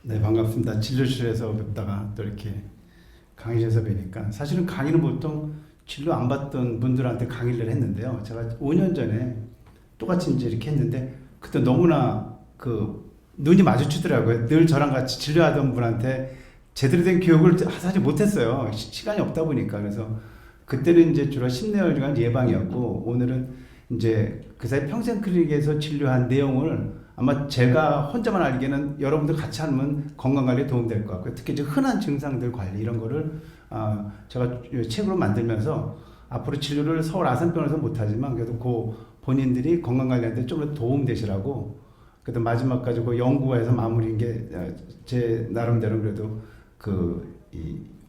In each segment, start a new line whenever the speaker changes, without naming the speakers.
네, 반갑습니다. 진료실에서 뵙다가 또 이렇게 강의실에서 뵈니까 사실은 강의는 보통 진료 안 받던 분들한테 강의를 했는데요. 제가 5년 전에 똑같이 이제 이렇게 했는데 그때 너무나 눈이 마주치더라고요. 늘 저랑 같이 진료하던 분한테 제대로 된 교육을 사실 못했어요. 시간이 없다 보니까. 그래서 그때는 이제 주로 심내혈관 예방이었고 오늘은 이제 그 사이 평생클리닉에서 진료한 내용을 아마 제가 혼자만 알기에는 여러분들 같이 하면 건강관리에 도움될 것 같고요. 특히 이제 흔한 증상들 관리 이런 거를 제가 책으로 만들면서 앞으로 진료를 서울 아산병원에서 못하지만 그래도 본인들이 건강관리하는데 좀 더 도움되시라고 그래도 마지막까지 연구해서 마무리인 게 제 나름대로 그래도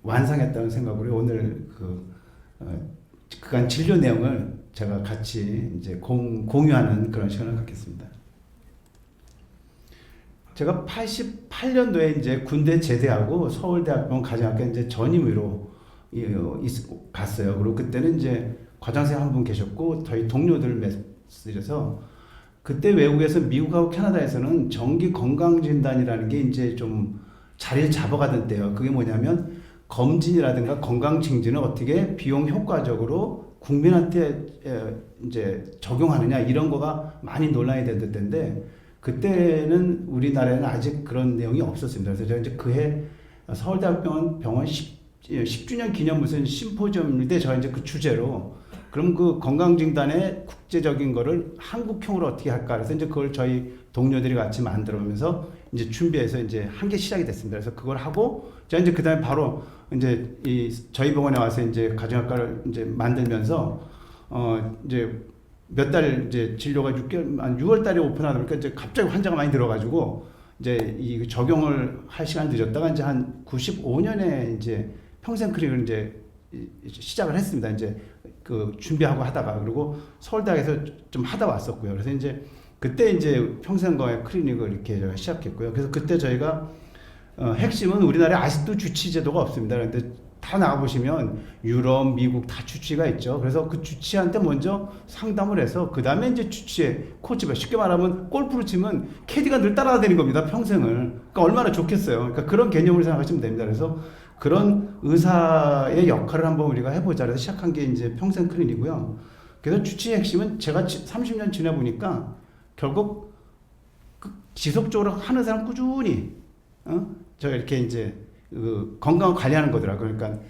완성했다는 생각으로 오늘 그간 진료 내용을 제가 같이 이제 공유하는 그런 시간을 갖겠습니다. 제가 88년도에 이제 군대 제대하고 서울대학병원 가정학과 이제 전임의로 갔어요. 그리고 그때는 이제 과장생 한 분 계셨고 저희 동료들 몇이서 그때 외국에서 미국하고 캐나다에서는 정기 건강진단이라는 게 이제 좀 자리를 잡아가던 때예요. 그게 뭐냐면 검진이라든가 건강 증진을 어떻게 비용 효과적으로 국민한테 이제 적용하느냐 이런 거가 많이 논란이 됐던 때인데 그때는 우리나라에는 아직 그런 내용이 없었습니다. 그래서 제가 이제 그해 서울대학병원 10주년 기념 무슨 심포지엄인데 제가 이제 그 주제로 그럼 그 건강진단의 국제적인 거를 한국형으로 어떻게 할까 그래서 이제 그걸 저희 동료들이 같이 만들어오면서 이제 준비해서 이제 한 게 시작이 됐습니다. 그래서 그걸 하고 제가 이제 그다음에 바로 이제 저희 병원에 와서 이제 가정학과를 이제 만들면서 이제 몇 달 이제 진료가 6월 달에 오픈하다 보니까 이제 갑자기 환자가 많이 들어가지고 이제 이 적용을 할 시간 늦었다가 이제 한 95년에 이제 평생클리닉을 이제 시작을 했습니다. 이제 준비하고 하다가 그리고 서울대학에서 좀 하다 왔었고요. 그래서 이제 그때 이제 평생건강 클리닉을 이렇게 시작했고요. 그래서 그때 저희가 핵심은 우리나라에 아직도 주치 제도가 없습니다. 그런데 다 나가보시면 유럽, 미국 다 주치가 있죠. 그래서 그 주치한테 먼저 상담을 해서 그 다음에 이제 주치의 코치가 쉽게 말하면 골프를 치면 캐디가 늘 따라다니는 겁니다. 평생을. 그러니까 얼마나 좋겠어요. 그러니까 그런 개념을 생각하시면 됩니다. 그래서 그런 의사의 역할을 한번 우리가 해보자. 그래서 시작한 게 이제 평생 클리닉이고요. 그래서 주치의 핵심은 제가 30년 지내보니까 결국 지속적으로 하는 사람 꾸준히 저 이렇게 이제 건강을 관리하는 거더라고요. 그러니까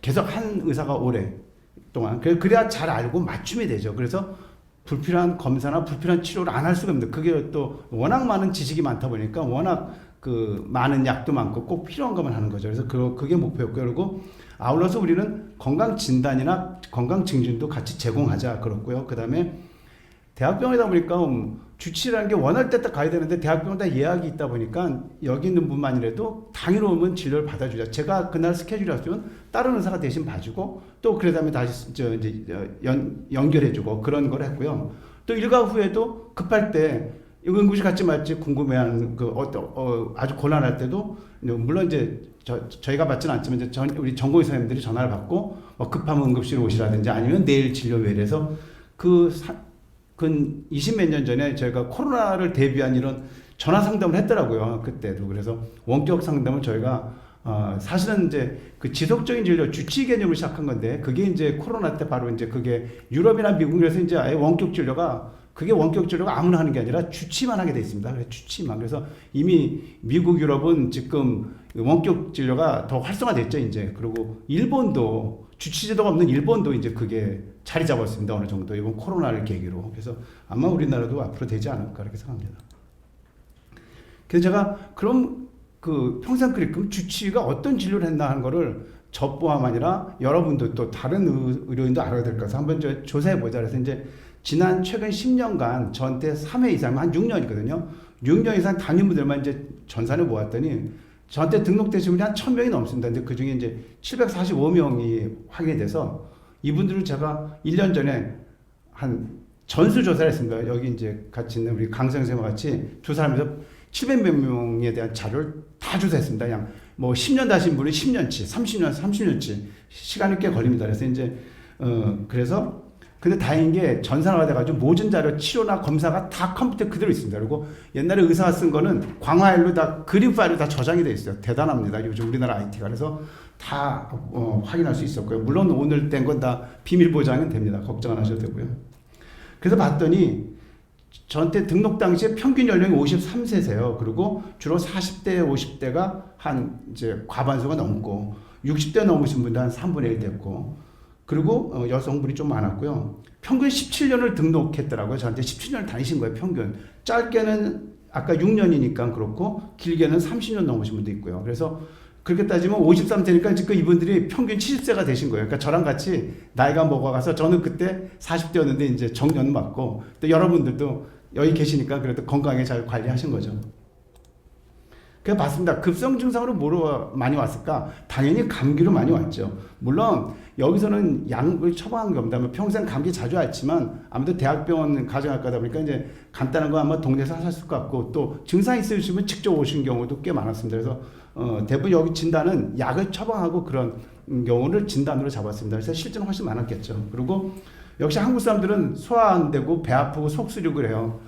계속 한 의사가 오랫동안 그래야 잘 알고 맞춤이 되죠. 그래서 불필요한 검사나 불필요한 치료를 안 할 수가 없는데 그게 또 워낙 많은 지식이 많다 보니까 워낙 많은 약도 많고 꼭 필요한 것만 하는 거죠. 그래서 그게 목표였고요. 그리고 아울러서 우리는 건강 진단이나 건강 증진도 같이 제공하자 그렇고요. 그 다음에 대학병원이다 보니까 주치라는 게 원할 때 딱 가야 되는데 대학병원 다 예약이 있다 보니까 여기 있는 분만이라도 당일 오면 진료를 받아주자. 제가 그날 스케줄이 없으면 다른 의사가 대신 봐주고 또 그러다음에 다시 이제 연결해주고 그런 걸 했고요. 또 일과 후에도 급할 때 이거 응급실 갔지 말지 궁금해하는 아주 곤란할 때도 물론 이제 저희가 받지는 않지만 이제 우리 전공의 선생님들이 전화를 받고 급하면 응급실 오시라든지 아니면 내일 진료 외래서 그 20몇 년 전에 저희가 코로나를 대비한 이런 전화 상담을 했더라고요. 그때도. 그래서 원격 상담을 저희가 사실은 이제 그 지속적인 진료 주치 개념을 시작한 건데 그게 이제 코로나 때 바로 이제 그게 유럽이나 미국에서 이제 아예 원격 진료가 아무나 하는 게 아니라 주치만 하게 돼 있습니다. 그래서 주치만. 그래서 이미 미국, 유럽은 지금 원격 진료가 더 활성화됐죠, 이제. 그리고 일본도 주치 제도가 없는 일본도 이제 그게 자리 잡았습니다. 어느 정도. 이번 코로나를 계기로. 그래서 아마 우리나라도 앞으로 되지 않을까 이렇게 생각합니다. 그래서 제가 그럼 평생 클리닉 주치가 어떤 진료를 했나 하는 거를 저뿐만 아니라 여러분도 또 다른 의료인도 알아야 될 것 같아서 한번 조사해 보자. 그래서 이제 최근 10년간 저한테 3회 이상, 한 6년이거든요. 6년 이상 담임분들만 이제 전산을 모았더니 저한테 등록되신 분이 한 1000명이 넘습니다. 근데 그 중에 이제 745명이 확인이 돼서 이분들을 제가 1년 전에 한 전수조사를 했습니다. 여기 이제 같이 있는 우리 강 선생님과 같이 두 사람에서 700몇 명에 대한 자료를 다 조사했습니다. 그냥 10년 다신 분이 10년치, 30년치 시간이 꽤 걸립니다. 그래서 이제 그래서 근데 다행인 게 전산화가 돼가지고 모든 자료 치료나 검사가 다 컴퓨터에 그대로 있습니다. 그리고 옛날에 의사가 쓴 거는 광화일로 다 그림 파일로 다 저장이 돼 있어요. 대단합니다. 요즘 우리나라 IT가. 그래서 다 확인할 수 있었고요. 물론 오늘 된 건 다 비밀 보장은 됩니다. 걱정 안 하셔도 되고요. 그래서 봤더니 저한테 등록 당시에 평균 연령이 53세세요. 그리고 주로 40대, 50대가 한 이제 과반수가 넘고 60대 넘으신 분도 한 3분의 1 됐고, 그리고 여성분이 좀 많았고요. 평균 17년을 등록했더라고요. 저한테 17년을 다니신 거예요. 평균. 짧게는 아까 6년이니까 그렇고 길게는 30년 넘으신 분도 있고요. 그래서 그렇게 따지면 53세니까 지금 이분들이 평균 70세가 되신 거예요. 그러니까 저랑 같이 나이가 먹어가서 저는 그때 40대였는데 이제 정년 맞고, 또 여러분들도 여기 계시니까 그래도 건강하게 잘 관리하신 거죠. 그래서 봤습니다. 급성 증상으로 뭐로 많이 왔을까? 당연히 감기로 많이 왔죠. 물론 여기서는 약을 처방한 겁니다. 평생 감기 자주 앓지만 아무래도 대학병원 가정학과다 보니까 이제 간단한 거 아마 동네에서 하실 것 같고, 또 증상 있으시면 직접 오신 경우도 꽤 많았습니다. 그래서 대부분 여기 진단은 약을 처방하고 그런 경우를 진단으로 잡았습니다. 그래서 실제는 훨씬 많았겠죠. 그리고 역시 한국 사람들은 소화 안 되고 배 아프고 속 쓰리고 그래요.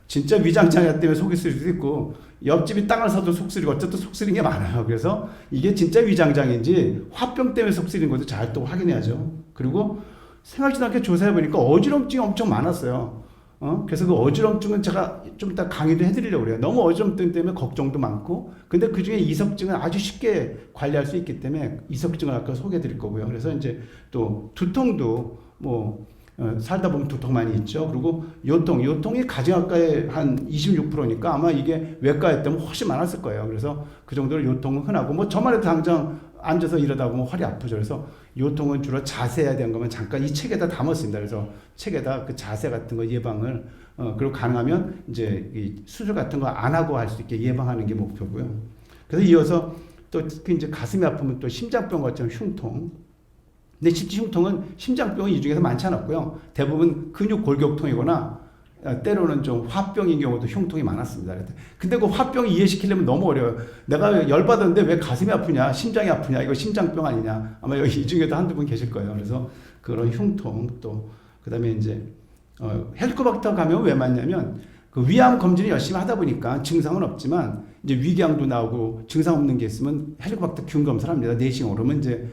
진짜 위장장애 때문에 속이 쓰릴 수도 있고, 옆집이 땅을 사도 속 쓰리고, 어쨌든 속 쓰린 게 많아요. 그래서 이게 진짜 위장장애인지 화병 때문에 속 쓰린 것도 잘 또 확인해야죠. 그리고 생각지도 않게 조사해보니까 어지럼증이 엄청 많았어요. 그래서 그 어지럼증은 제가 좀 이따 강의도 해드리려고 그래요. 너무 어지럼증 때문에 걱정도 많고, 근데 그 중에 이석증은 아주 쉽게 관리할 수 있기 때문에 이석증을 아까 소개해드릴 거고요. 그래서 이제 또 두통도 살다 보면 두통 많이 있죠. 그리고 요통이 가정학과의 한 26%니까 아마 이게 외과였다면 훨씬 많았을 거예요. 그래서 그 정도로 요통은 흔하고, 저만 해도 당장 앉아서 이러다 보면 허리 아프죠. 그래서 요통은 주로 자세해야 되는 거면 잠깐 이 책에다 담았습니다. 그래서 책에다 그 자세 같은 거 예방을, 그리고 가능하면 이제 이 수술 같은 거 안 하고 할 수 있게 예방하는 게 목표고요. 그래서 이어서 또 특히 이제 가슴이 아프면 또 심장병 같은 흉통. 근데 실제 흉통은 심장병이 이 중에서 많지 않았고요. 대부분 근육 골격통이거나 때로는 좀 화병인 경우도 흉통이 많았습니다. 근데 그 화병 이해시키려면 너무 어려워요. 내가 열받았는데 왜 가슴이 아프냐, 심장이 아프냐, 이거 심장병 아니냐. 아마 여기 이 중에도 한두 분 계실 거예요. 그래서 그런 흉통, 또 그다음에 이제 헬리코박터 감염은 왜 맞냐면 그 위암 검진을 열심히 하다 보니까 증상은 없지만 이제 위궤양도 나오고 증상 없는 게 있으면 헬리코박터 균 검사를 합니다. 내시경으로. 그러면 이제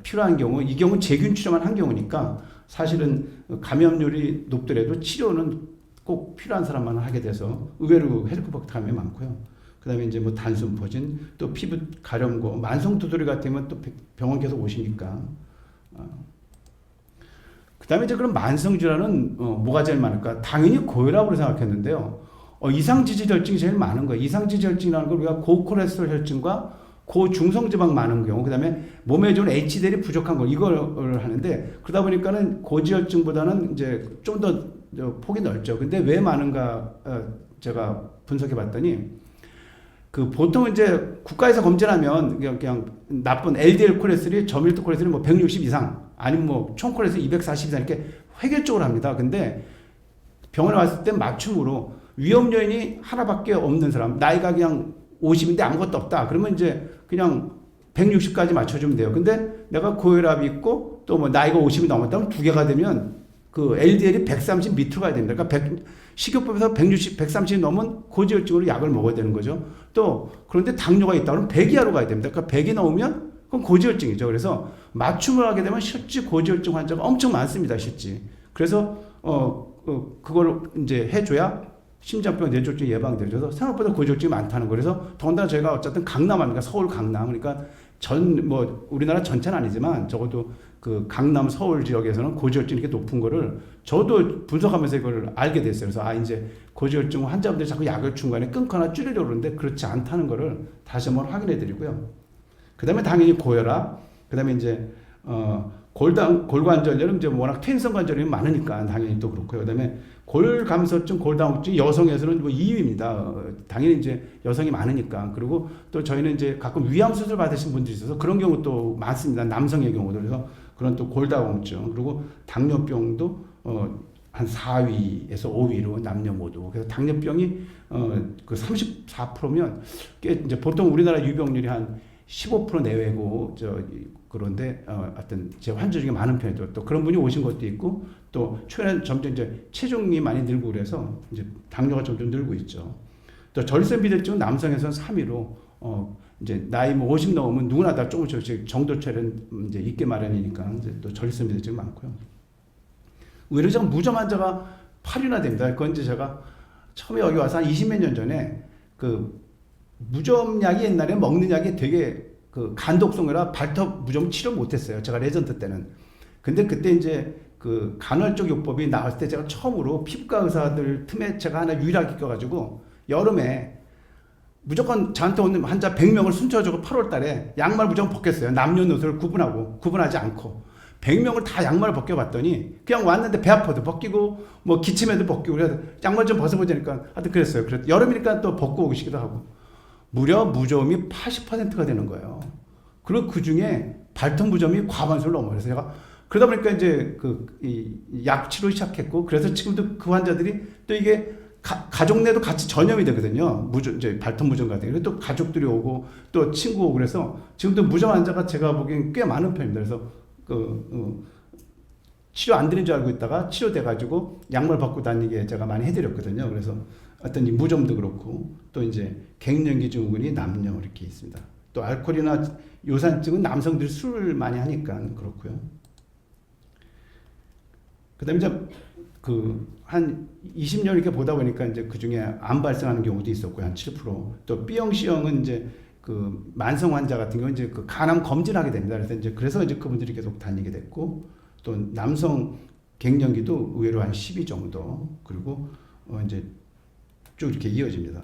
필요한 경우, 이 경우는 제균 치료만 한 경우니까 사실은 감염률이 높더라도 치료는 꼭 필요한 사람만 하게 돼서 의외로 헬리코박터 감염이 많고요. 그 다음에 이제 단순포진, 또 피부 가려움고, 만성 두드리 같으면 또 병원 계속 오시니까. 그 다음에 이제 그럼 만성 질환은 뭐가 제일 많을까? 당연히 고혈압으로 생각했는데요. 이상지질혈증이 제일 많은 거예요. 이상지질혈증이라는 걸 우리가 고콜레스테롤 혈증과 고중성지방 많은 경우, 그 다음에 몸에 좋은 HDL이 부족한 거, 이걸 하는데, 그러다 보니까는 고지혈증보다는 이제 좀 더 폭이 넓죠. 근데 왜 많은가, 제가 분석해 봤더니, 보통 이제 국가에서 검진하면 그냥 나쁜 LDL 콜레스테롤이 저밀도 콜레스테롤이 160 이상, 아니면 총 콜레스테롤 240 이상 이렇게 획일적으로 합니다. 근데 병원에 왔을 때 맞춤으로 위험 요인이 하나밖에 없는 사람, 나이가 그냥 50인데 아무것도 없다. 그러면 이제 그냥 160까지 맞춰주면 돼요. 근데 내가 고혈압이 있고 또 나이가 50이 넘었다면 두 개가 되면 그 LDL이 130 밑으로 가야 됩니다. 그러니까 식이요법에서 160, 130이 넘은 고지혈증으로 약을 먹어야 되는 거죠. 또 그런데 당뇨가 있다 그러면 100 이하로 가야 됩니다. 그러니까 100이 넘으면 그건 고지혈증이죠. 그래서 맞춤을 하게 되면 실제 고지혈증 환자가 엄청 많습니다. 실제. 그래서 그걸 이제 해줘야 심장병, 뇌졸중 예방되죠. 생각보다 고지혈증이 많다는 거. 그래서 더군다나 저희가 어쨌든 강남 아닙니까? 서울 강남. 그러니까 우리나라 전체는 아니지만 적어도 그 강남 서울 지역에서는 고지혈증이 이렇게 높은 거를 저도 분석하면서 이걸 알게 됐어요. 그래서 이제 고지혈증 환자분들이 자꾸 약을 중간에 끊거나 줄이려고 그러는데 그렇지 않다는 거를 다시 한번 확인해 드리고요. 그 다음에 당연히 고혈압, 그 다음에 이제, 골관절염은 이제 워낙 퇴행성관절염이 많으니까 당연히 또 그렇고요. 그 다음에 골감소증, 골다공증 여성에서는 2위입니다. 당연히 이제 여성이 많으니까. 그리고 또 저희는 이제 가끔 위암 수술 받으신 분들이 있어서 그런 경우도 많습니다. 남성의 경우도. 그래서 그런 또 골다공증, 그리고 당뇨병도 한 4위에서 5위로 남녀 모두. 그래서 당뇨병이 그 34%면 이제 보통 우리나라 유병률이 한 15% 내외고 그런데 하여튼 제 환자 중에 많은 편이죠. 또 그런 분이 오신 것도 있고 또 최근 점점 이제 체중이 많이 늘고 그래서 이제 당뇨가 점점 늘고 있죠. 또 전립선 비대증은 남성에서는 3위로 이제 나이 뭐 50 넘으면 누구나 다 조금씩 정도체는 이제 있게 마련이니까 이제 또 전립선 비대증이 많고요. 의외로 제가 무좀 환자가 8위나 됩니다. 그건 이제 제가 처음에 여기 와서 한 20몇 년 전에 그 무좀약이 옛날에 먹는 약이 되게 그 간독성이라 발톱 무좀 치료 못했어요. 제가 레전드 때는. 근데 그때 이제 그 간헐적 요법이 나왔을 때 제가 처음으로 피부과 의사들 틈에 제가 하나 유일하게 껴가지고 여름에 무조건 저한테 오는 환자 100명을 순서적으로 8월 달에 양말 무조건 벗겼어요. 남녀노소를 구분하지 않고. 100명을 다 양말을 벗겨봤더니 그냥 왔는데 배 아파도 벗기고 뭐 기침해도 벗기고 그래서 양말 좀 벗어보자니까 하여튼 그랬어요. 그래서 여름이니까 또 벗고 오시기도 하고 무려 무좀이 80%가 되는 거예요. 그리고 그 중에 발톱 무좀이 과반수를 넘어요. 그래서 제가 그러다 보니까 이제 약 치료 시작했고 그래서 지금도 그 환자들이 또 이게 가족 내도 같이 전염이 되거든요. 이제 발톱 무좀 같은 경우 또 가족들이 오고 또 친구 오고 그래서 지금도 무좀 환자가 제가 보기엔 꽤 많은 편입니다. 그래서 치료 안 되는 줄 알고 있다가 치료돼가지고 약물 받고 다니게 제가 많이 해드렸거든요. 그래서 어떤 이 무좀도 그렇고 또 이제 갱년기 증후군이 남녀 이렇게 있습니다. 또 알코올이나 요산증은 남성들이 술을 많이 하니까 그렇고요. 그다음에 이제 한 20년 이렇게 보다 보니까 이제 그 중에 암 발생하는 경우도 있었고요. 한 7%. 또 B형, C형은 이제 그 만성 환자 같은 경우는 이제 그 간암 검진하게 됩니다. 그래서 이제 그분들이 계속 다니게 됐고 또 남성 갱년기도 의외로 한 12 정도 그리고 이제 쭉 이렇게 이어집니다.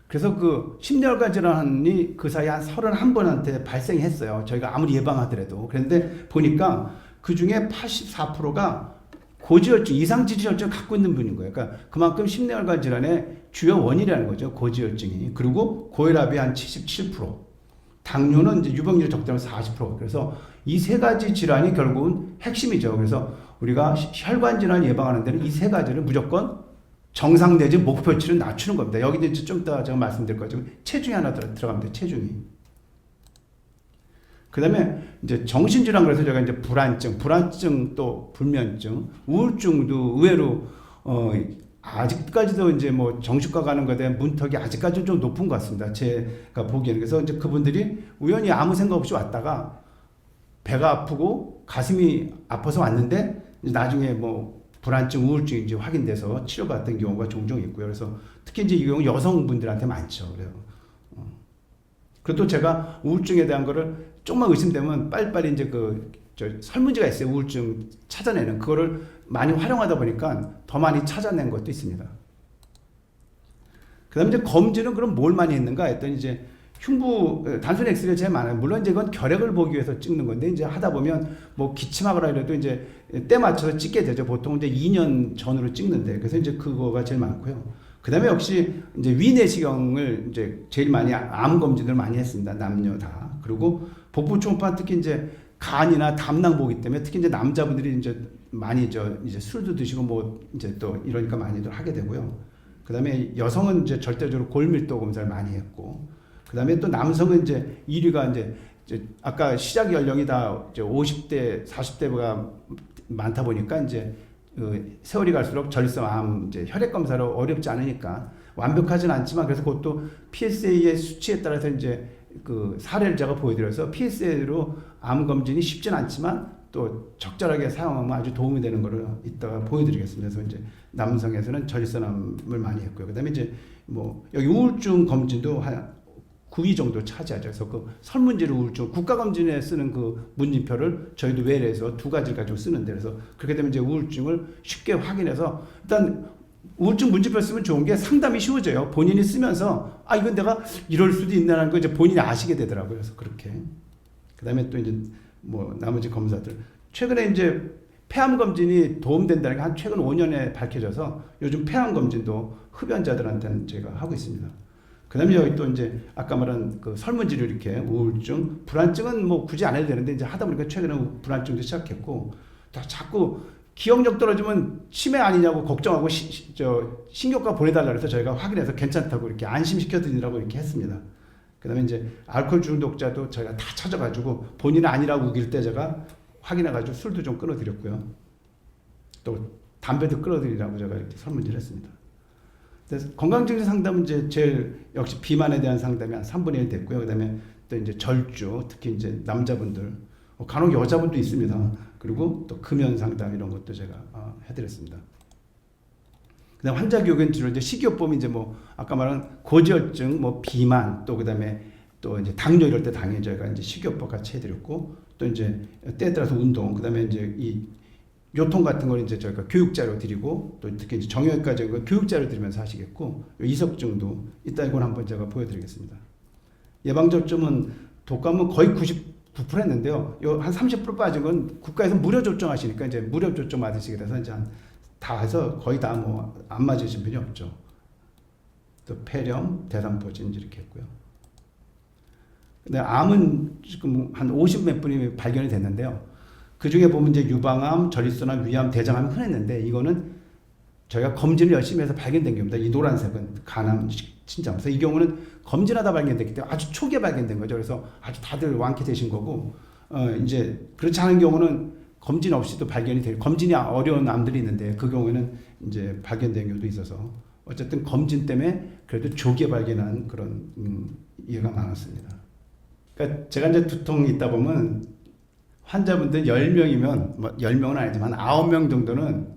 그래서 그 심혈관 질환이 그 사이 한 31번한테 발생했어요. 저희가 아무리 예방하더라도. 그런데 보니까 그 중에 84%가 고지혈증, 이상지지혈증을 갖고 있는 분인 거예요. 그러니까 그만큼 심혈관 질환의 주요 원인이라는 거죠. 고지혈증이. 그리고 고혈압이 한 77%. 당뇨는 이제 유병률이 적다면 40%. 그래서 이 세 가지 질환이 결국은 핵심이죠. 그래서 우리가 혈관 질환 예방하는 데는 이 세 가지를 무조건 정상 내지 목표치를 낮추는 겁니다. 여기 이제 좀 이따 제가 말씀드릴 거지만 체중이 하나 들어갑니다. 체중이. 그 다음에 이제 정신질환 그래서 제가 이제 불안증 또 불면증, 우울증도 의외로 아직까지도 이제 뭐 정신과 가는 것에 대한 문턱이 아직까지는 좀 높은 것 같습니다. 제가 보기에는. 그래서 이제 그분들이 우연히 아무 생각 없이 왔다가 배가 아프고 가슴이 아파서 왔는데 나중에 뭐 불안증, 우울증인지 확인돼서 치료받던 경우가 종종 있고요. 그래서 특히 이제 이 경우 여성분들한테 많죠. 그래요. 그리고 또 제가 우울증에 대한 거를 조금만 의심되면 빨리빨리 이제 설문지가 있어요. 우울증 찾아내는. 그거를 많이 활용하다 보니까 더 많이 찾아낸 것도 있습니다. 그 다음에 이제 검진은 그럼 뭘 많이 했는가 했더니 이제 단순 엑스레이 제일 많아요. 물론 이제 이건 결핵을 보기 위해서 찍는 건데 이제 하다 보면 뭐 기침하거나 이래도 이제 때 맞춰서 찍게 되죠. 보통 이제 2년 전으로 찍는데. 그래서 이제 그거가 제일 많고요. 그 다음에 역시 이제 위내시경을 이제 제일 많이 암 검진을 많이 했습니다. 남녀 다. 그리고 복부 초음파 특히 이제 간이나 담낭 보기 때문에 특히 이제 남자분들이 이제 많이 이제 술도 드시고 뭐 이제 또 이러니까 많이들 하게 되고요. 그 다음에 여성은 이제 절대적으로 골밀도 검사를 많이 했고, 그 다음에 또 남성은 이제 1위가 이제 아까 시작 연령이 다 이제 50대, 40대가 많다 보니까 이제 세월이 갈수록 전립선 암 이제 혈액 검사로 어렵지 않으니까 완벽하진 않지만 그래서 그것도 PSA의 수치에 따라서 이제 그 사례를 제가 보여드려서 PSA로 암 검진이 쉽진 않지만 또 적절하게 사용하면 아주 도움이 되는 거를 이따가 보여드리겠습니다. 그래서 이제 남성에서는 전립선암을 많이 했고요. 그다음에 이제 뭐 여기 우울증 검진도 한 9위 정도 차지하죠. 그래서 그 설문지를 우울증 국가검진에 쓰는 그 문진표를 저희도 외래에서 2가지를 가지고 쓰는데 그래서 그렇게 되면 이제 우울증을 쉽게 확인해서 일단 우울증 문진표 쓰면 좋은 게 상담이 쉬워져요. 본인이 쓰면서 이건 내가 이럴 수도 있나라는 거 이제 본인이 아시게 되더라고요. 그래서 그렇게. 그다음에 또 이제 뭐 나머지 검사들 최근에 이제 폐암 검진이 도움된다는 게 한 최근 5년에 밝혀져서 요즘 폐암 검진도 흡연자들한테는 제가 하고 있습니다. 그다음에 여기 또 이제 아까 말한 그 설문지를 이렇게 우울증, 불안증은 뭐 굳이 안 해도 되는데 이제 하다 보니까 최근에 불안증도 시작했고 자꾸 기억력 떨어지면 치매 아니냐고 걱정하고 신경과 보내달라 그래서 저희가 확인해서 괜찮다고 이렇게 안심시켜 드리라고 이렇게 했습니다. 그다음에 이제 알코올 중독자도 저희가 다 찾아가지고 본인은 아니라고 우길 때 제가 확인해가지고 술도 좀 끊어드렸고요. 또 담배도 끊어드리라고 제가 이렇게 설문지를 했습니다. 그래서 건강증진 상담은 이제 제일 역시 비만에 대한 상담이 한 3분의 1 됐고요. 그다음에 또 이제 절주, 특히 이제 남자분들, 간혹 여자분도 있습니다. 그리고 또 금연 상담 이런 것도 제가 해드렸습니다. 그다음 환자 교육은 주로 이제 식이요법이 이제 뭐 아까 말한 고지혈증, 뭐 비만, 또 그다음에 또 이제 당뇨 이럴 때 당연히 저희가 이제 식이요법 같이 해드렸고, 또 이제 때에 따라서 운동, 그다음에 이제 이 요통 같은 걸 이제 저희가 교육자료 드리고, 또 특히 이제 정형외과적인 교육자료 드리면서 하시겠고, 이석증도 이따 이건 한번 제가 보여드리겠습니다. 예방접종은 독감은 거의 99% 했는데요. 요 한 30% 빠진 건 국가에서 무료 접종하시니까 이제 무료 접종 맞으시게 돼서 이제 다 해서 거의 다 뭐 안 맞으신 분이 없죠. 또 폐렴, 대상포진 이렇게 했고요. 근데 암은 지금 한 50몇 분이 발견이 됐는데요. 그 중에 보면 이제 유방암, 전립선암, 위암, 대장암이 흔했는데 이거는 저희가 검진을 열심히 해서 발견된 겁니다. 이 노란색은 간암, 신장. 그래서 이 경우는 검진하다 발견됐기 때문에 아주 초기에 발견된 거죠. 그래서 아주 다들 완쾌되신 거고, 이제 그렇지 않은 경우는 검진 없이도 발견이 되고, 검진이 어려운 암들이 있는데 그 경우에는 이제 발견된 경우도 있어서 어쨌든 검진 때문에 그래도 조기에 발견한 그런 예가 많았습니다. 그러니까 제가 이제 두통이 있다 보면 환자분들 10명이면 뭐 10명은 아니지만 9명 정도는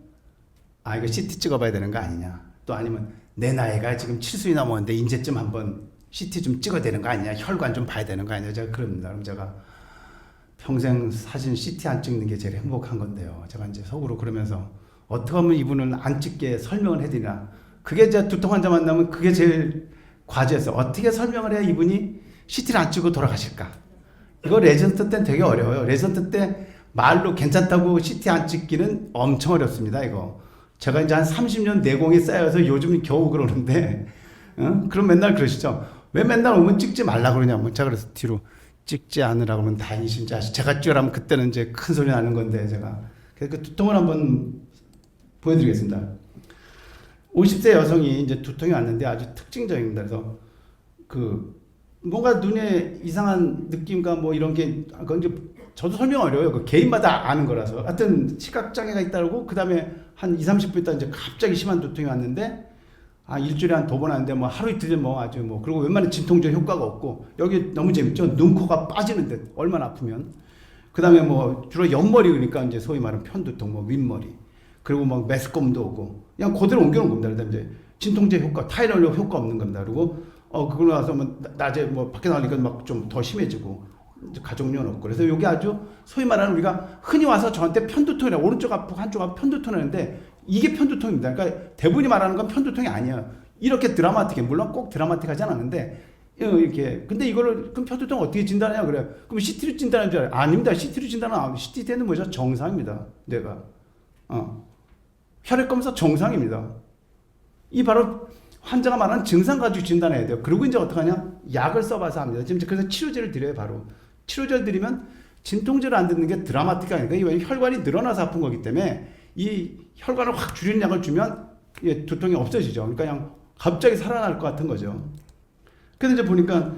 이거 CT 찍어봐야 되는 거 아니냐, 또 아니면 내 나이가 지금 70이 넘었는데 이제쯤 한번 CT 좀 찍어야 되는 거 아니냐, 혈관 좀 봐야 되는 거 아니냐, 제가 그럽니다. 그럼 제가 평생 사진 CT 안 찍는 게 제일 행복한 건데요. 제가 이제 속으로 그러면서 어떻게 하면 이분은 안 찍게 설명을 해드리나, 그게 제가 두통 환자 만나면 그게 제일 과제였어요. 어떻게 설명을 해야 이분이 CT를 안 찍고 돌아가실까. 이거 레전트 때는 되게 어려워요. 레전트 때 말로 괜찮다고 CT 안 찍기는 엄청 어렵습니다. 이거 제가 이제 한 30년 내공이 쌓여서 요즘 겨우 그러는데, 그럼 맨날 그러시죠. 왜 맨날 오면 찍지 말라 그러냐면, 제가 그래서 뒤로 찍지 않으라고 하면 다행이신지 아시, 제가 찍으라면 그때는 이제 큰 소리 나는 건데, 제가 그 두통을 한번 보여드리겠습니다. 50세 여성이 이제 두통이 왔는데 아주 특징적입니다. 그래서 뭔가 눈에 이상한 느낌과 뭐 이런 게, 그건 이제 저도 설명 어려워요. 그 개인마다 아는 거라서. 하여튼 시각장애가 있다고, 그 다음에 한 20-30분 있다 이제 갑자기 심한 두통이 왔는데, 일주일에 한 2번 하는데 뭐 하루 이틀 뭐 아주 뭐, 그리고 웬만한 진통제 효과가 없고, 여기 너무 재밌죠. 눈, 코가 빠지는데 얼마나 아프면. 그 다음에 뭐 주로 옆머리, 그러니까 이제 소위 말하는 편두통, 뭐 윗머리. 그리고 막 메스꺼움도 오고, 그냥 그대로 옮겨놓은 겁니다. 그다음에 이제 진통제 효과, 타이레놀 효과 없는 겁니다. 그리고 그러고 나서 뭐 낮에 뭐 밖에 나가니까 막 좀 더 심해지고, 가족력 없고. 그래서 이게 아주 소위 말하는, 우리가 흔히 와서 저한테 편두통이라, 오른쪽 아프고 한쪽 아프고 편두통이라는데 이게 편두통입니다. 그러니까 대부분이 말하는 건 편두통이 아니에요. 이렇게 드라마틱해, 물론 꼭 드라마틱하지 않았는데 이렇게. 근데 이거를 그럼 편두통 어떻게 진단하냐 그래요. 그럼 CT로 진단하는 줄 알아요. 아닙니다. CT로 진단은 CT 때는 뭐죠? 정상입니다. 내가 혈액 검사 정상입니다. 이 바로 환자가 말하는 증상 가지고 진단해야 돼요. 그리고 이제 어떡하냐? 약을 써봐서 합니다. 지금 그래서 치료제를 드려요. 바로 치료제를 드리면, 진통제를 안 듣는 게 드라마틱하니까, 이게 혈관이 늘어나서 아픈 거기 때문에 이 혈관을 확 줄이는 약을 주면 두통이 없어지죠. 그러니까 그냥 갑자기 살아날 것 같은 거죠. 그래서 이제 보니까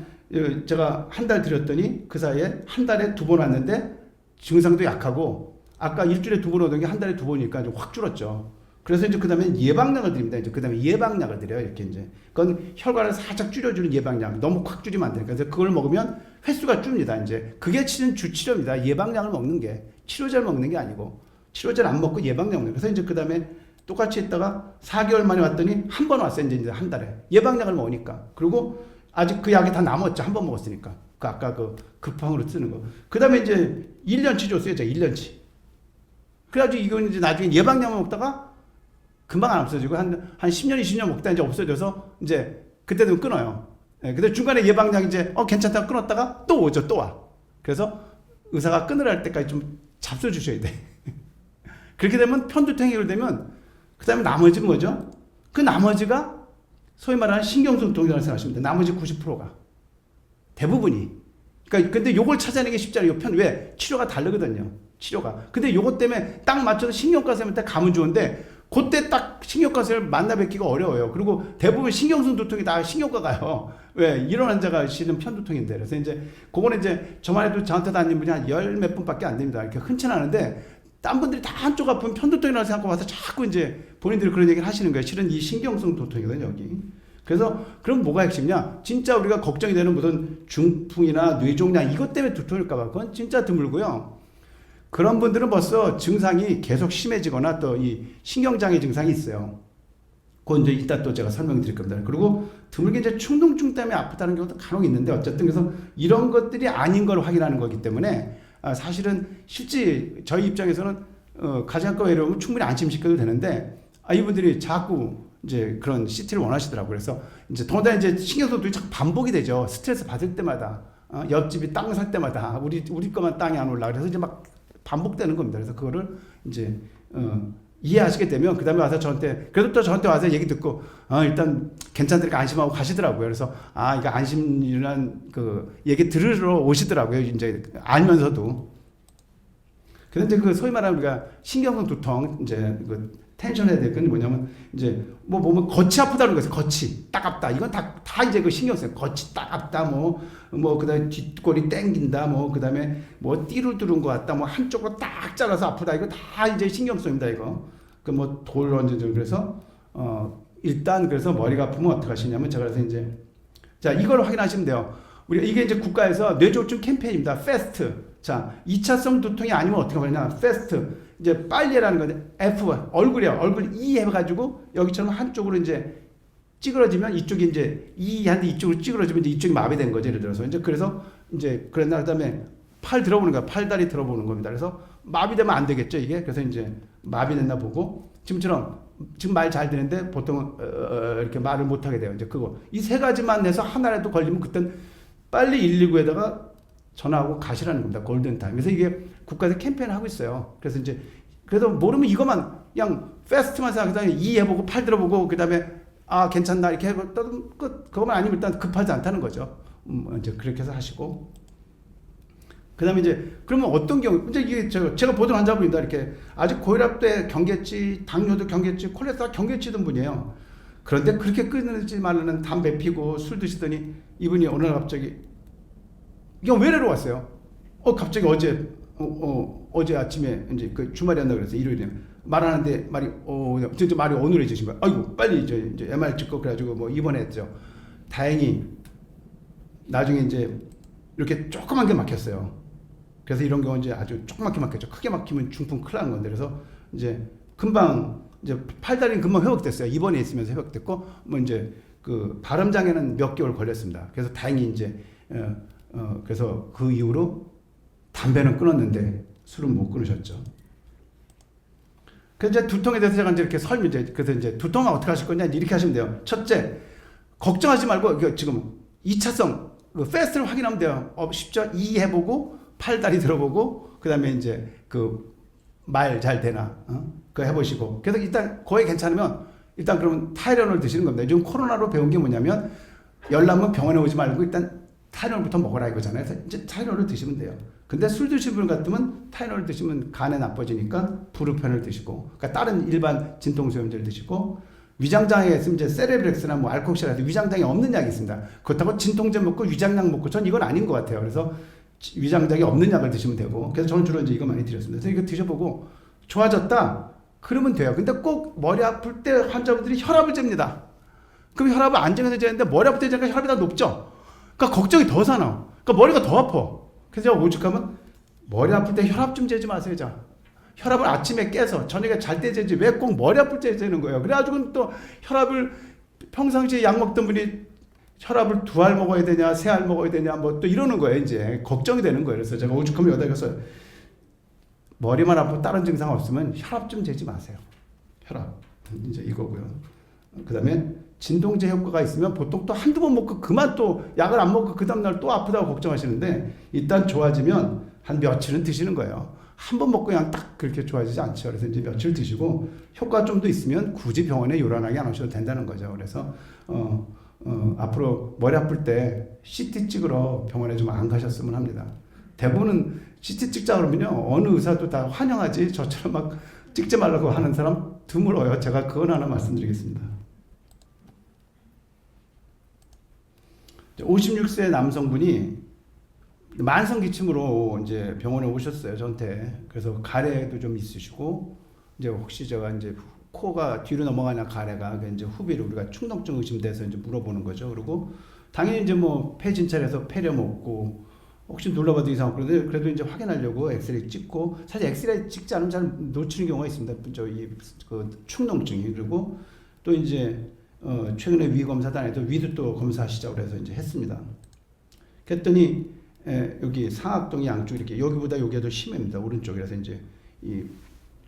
제가 한 달 드렸더니 그 사이에 한 달에 2번 왔는데 증상도 약하고, 아까 일주일에 2번 오던 게 한 달에 2번이니까 좀 확 줄었죠. 그래서 이제 그 다음에 예방약을 드립니다. 이제 그 다음에 예방약을 드려요. 이렇게 이제. 그건 혈관을 살짝 줄여주는 예방약. 너무 확 줄이면 안 되니까. 그래서 그걸 먹으면 횟수가 줍니다. 이제. 그게 주치료입니다. 예방약을 먹는 게. 치료제를 먹는 게 아니고. 치료제를 안 먹고 예방약 먹는 거. 그래서 이제 그 다음에 똑같이 있다가 4개월 만에 왔더니 한 번 왔어요. 이제 한 달에. 예방약을 먹으니까. 그리고 아직 그 약이 다 남았죠. 한 번 먹었으니까. 아까 급항으로 쓰는 거. 그 다음에 이제 1년치 줬어요. 제가 1년치. 그래가지고 이건 이제 나중에 예방약을 먹다가 금방 안 없어지고 한 10년, 20년 먹다 이제 없어져서 이제 그때 되면 끊어요. 근데 중간에 예방약 이제 괜찮다고 끊었다가 또 오죠. 또 와. 그래서 의사가 끊으라 할 때까지 좀 잡숴 주셔야 돼. 그렇게 되면 편두통 해결되면, 그 다음에 나머지는 뭐죠? 그 나머지가 소위 말하는 신경통이라고 생각하시면 돼요. 나머지 90%가. 대부분이. 그러니까 근데 요걸 찾아내기 쉽지 않아요. 왜? 치료가 다르거든요. 치료가. 근데 요것 때문에 딱 맞춰서 신경과 쌤한테 가면 좋은데, 그때 딱 신경과 의사를 만나 뵙기가 어려워요. 그리고 대부분 신경성 두통이 다 신경과 가요. 왜? 이런 환자가 쉬는 편두통인데. 그래서 이제 그거는 이제 저만 해도 저한테 다니는 분이 한 열 몇 분밖에 안 됩니다. 이렇게 흔치는 않은데 딴 분들이 다 한쪽 아프면 편두통이라고 생각하고 와서 자꾸 이제 본인들이 그런 얘기를 하시는 거예요. 실은 이 신경성 두통이거든요, 여기. 그래서 그럼 뭐가 핵심이냐? 진짜 우리가 걱정이 되는 무슨 중풍이나 뇌종양 이것 때문에 두통일까 봐. 그건 진짜 드물고요. 그런 분들은 벌써 증상이 계속 심해지거나 또 이 신경장애 증상이 있어요. 그건 이제 이따 또 제가 설명드릴 겁니다. 그리고 드물게 이제 충동증 때문에 아프다는 경우도 간혹 있는데 어쨌든 그래서 이런 것들이 아닌 걸 확인하는 거기 때문에 사실은 실제 저희 입장에서는 가정학과 외로움은 충분히 안심시켜도 되는데 이분들이 자꾸 이제 그런 CT를 원하시더라고요. 그래서 이제 더군다나 이제 신경소독이 자꾸 반복이 되죠. 스트레스 받을 때마다 옆집이 땅 살 때마다 우리 거만 땅이 안 올라. 그래서 이제 막 반복되는 겁니다. 그래서 그거를 이제 이해하시게 되면 그 다음에 와서 저한테 그래도 또 저한테 와서 얘기 듣고 일단 괜찮으니까 안심하고 가시더라고요. 그래서 이거 안심이란 그 얘기 들으러 오시더라고요. 이제 알면서도. 그런데 그 소위 말하는 우리가 신경성 두통 이제 그 텐션에 대한 건 뭐냐면 이제 뭐 보면 겉이 아프다는 거죠. 겉이 따갑다. 이건 다 이제 그 신경 써요. 겉이 따갑다. 뭐 그다음에 뒷골이 땡긴다. 뭐 그다음에 뭐 띠를 뚫은 것 같다. 뭐 한쪽으로 딱 잘라서 아프다. 이거 다 이제 신경 써입니다. 이거. 그 뭐 돌 얹은 그래서 일단 그래서 머리가 아프면 어떻게 하시냐면 제가 그래서 이제 자 이걸 확인하시면 돼요. 우리가 이게 이제 국가에서 뇌졸중 캠페인입니다. 패스트. 자 2차성 두통이 아니면 어떻게 하냐? 패스트. 이제 빨리 해라는 거죠. F 얼굴이요. 얼굴 E 해가지고 여기처럼 한쪽으로 이제 찌그러지면 이쪽이 이제 E 한데 이쪽으로 찌그러지면 이제 이쪽이 마비된 거죠. 예를 들어서 이제 그래서 이제 그랬나 그다음에 팔 들어보는 거야. 팔다리 들어보는 겁니다. 그래서 마비되면 안 되겠죠 이게. 그래서 이제 마비됐나 보고 지금처럼 지금 말 잘 되는데 보통은 이렇게 말을 못 하게 돼요. 이제 그거 이 세 가지만 해서 하나라도 걸리면 그땐 빨리 119에다가 전화하고 가시라는 겁니다. 골든타임. 그래서 이게 국가에서 캠페인을 하고 있어요. 그래서 이제, 그래도 모르면 이것만, 그냥 패스트만 생각해서 이해보고, 팔 들어보고, 그 다음에, 괜찮나, 이렇게 해고 끝. 그것만 아니면 일단 급하지 않다는 거죠. 이제 그렇게 해서 하시고. 그 다음에 이제, 그러면 어떤 경우, 이제 이게 제가 보던 환자분입니다. 이렇게 아주 고혈압대 경계치, 당뇨도 경계치, 콜레스테롤 경계치던 분이에요. 그런데 그렇게 끊지 말라는 담배 피고 술 드시더니 이분이 어느 날 갑자기 이게 외래로 왔어요. 갑자기 어제 아침에 이제 그 주말이었나 그래서 일요일에 말하는데 말이 진짜 말이 어눌해지신 거예요. 아이고 빨리 이제 MR 찍고 그래가지고 뭐 입원했죠. 다행히 나중에 이제 이렇게 조그만 게 막혔어요. 그래서 이런 경우 이제 아주 조그맣게 막혔죠. 크게 막히면 중풍 큰일 나는 건데 그래서 이제 금방 이제 팔다리는 금방 회복됐어요. 입원해 있으면서 회복됐고 뭐 이제 그 발음 장애는 몇 개월 걸렸습니다. 그래서 다행히 이제 그래서 그 이후로 담배는 끊었는데 술은 못 끊으셨죠. 그래서 이제 두통에 대해서 제가 이제 이렇게 그래서 이제 두통은 어떻게 하실 거냐 이렇게 하시면 돼요. 첫째, 걱정하지 말고 지금 2차성 그 패스트를 확인하면 돼요. 쉽죠? 이해보고 팔다리 들어보고 그 다음에 이제 그 말 잘 되나 그거 해보시고 그래서 일단 거의 괜찮으면 일단 그러면 타이레놀 드시는 겁니다. 요즘 코로나로 배운 게 뭐냐면 열나면 병원에 오지 말고 일단 타이레놀부터 먹어라 이거잖아요. 그래서 이제 타이레놀을 드시면 돼요. 근데 술 드시는 분 같으면 타이레놀 드시면 간에 나빠지니까 부르펜을 드시고 그러니까 다른 일반 진통소염제를 드시고 위장장애가 있으면 이제 세레브렉스나 뭐 알코올이라도 위장장애 없는 약이 있습니다. 그렇다고 진통제 먹고 위장약 먹고 전 이건 아닌 것 같아요. 그래서 위장장애 없는 약을 드시면 되고 그래서 저는 주로 이제 이거 많이 드렸습니다. 그래서 이거 드셔보고 좋아졌다 그러면 돼요. 근데 꼭 머리 아플 때 환자분들이 혈압을 잽니다. 그럼 혈압을 안정해서 재는데 머리 아플 때 재니까 혈압이 다 높죠. 그러니까 걱정이 더 사나워. 그러니까 머리가 더 아파. 그래서 제가 오죽하면 머리 아플 때 혈압 좀 재지 마세요. 자. 혈압을 아침에 깨서 저녁에 잘 때 재지 왜 꼭 머리 아플 때 재는 거예요. 그래가지고 또 혈압을 평상시에 약 먹던 분이 혈압을 2알 먹어야 되냐 3알 먹어야 되냐 뭐 또 이러는 거예요. 이제 걱정이 되는 거예요. 그래서 제가 오죽하면 여기다 가서 머리만 아프고 다른 증상 없으면 혈압 좀 재지 마세요. 혈압 이제 이거고요. 그 다음에 진통제 효과가 있으면 보통 또 한두 번 먹고 그만 또 약을 안 먹고 그 다음날 또 아프다고 걱정하시는데 일단 좋아지면 한 며칠은 드시는 거예요. 한 번 먹고 그냥 딱 그렇게 좋아지지 않죠. 그래서 이제 며칠 드시고 효과 좀 더 있으면 굳이 병원에 요란하게 안 오셔도 된다는 거죠. 그래서 앞으로 머리 아플 때 CT 찍으러 병원에 좀 안 가셨으면 합니다. 대부분은 CT 찍자 그러면요 어느 의사도 다 환영하지 저처럼 막 찍지 말라고 하는 사람 드물어요. 제가 그건 하나 말씀드리겠습니다. 56세 남성분이 만성 기침으로 이제 병원에 오셨어요. 저한테. 그래서 가래도 좀 있으시고 이제 혹시 제가 이제 코가 뒤로 넘어가냐 가래가 이제 후비로 우리가 축농증 의심돼서 이제 물어보는 거죠. 그리고 당연히 이제 뭐 폐 진찰해서 폐렴 없고 혹시 눌러봐도 이상하고 그런데 그래도 이제 확인하려고 엑스레이 찍고 사실 엑스레이 찍지 않으면 잘 놓치는 경우가 있습니다. 그 축농증이. 그리고 또 이제 최근에 위 검사도 안 해도 위도 또 검사하시자고 그래서 이제 했습니다. 그랬더니 여기 상악동이 양쪽 이렇게 여기보다 여기가 더 심합니다. 오른쪽이라서 이제 이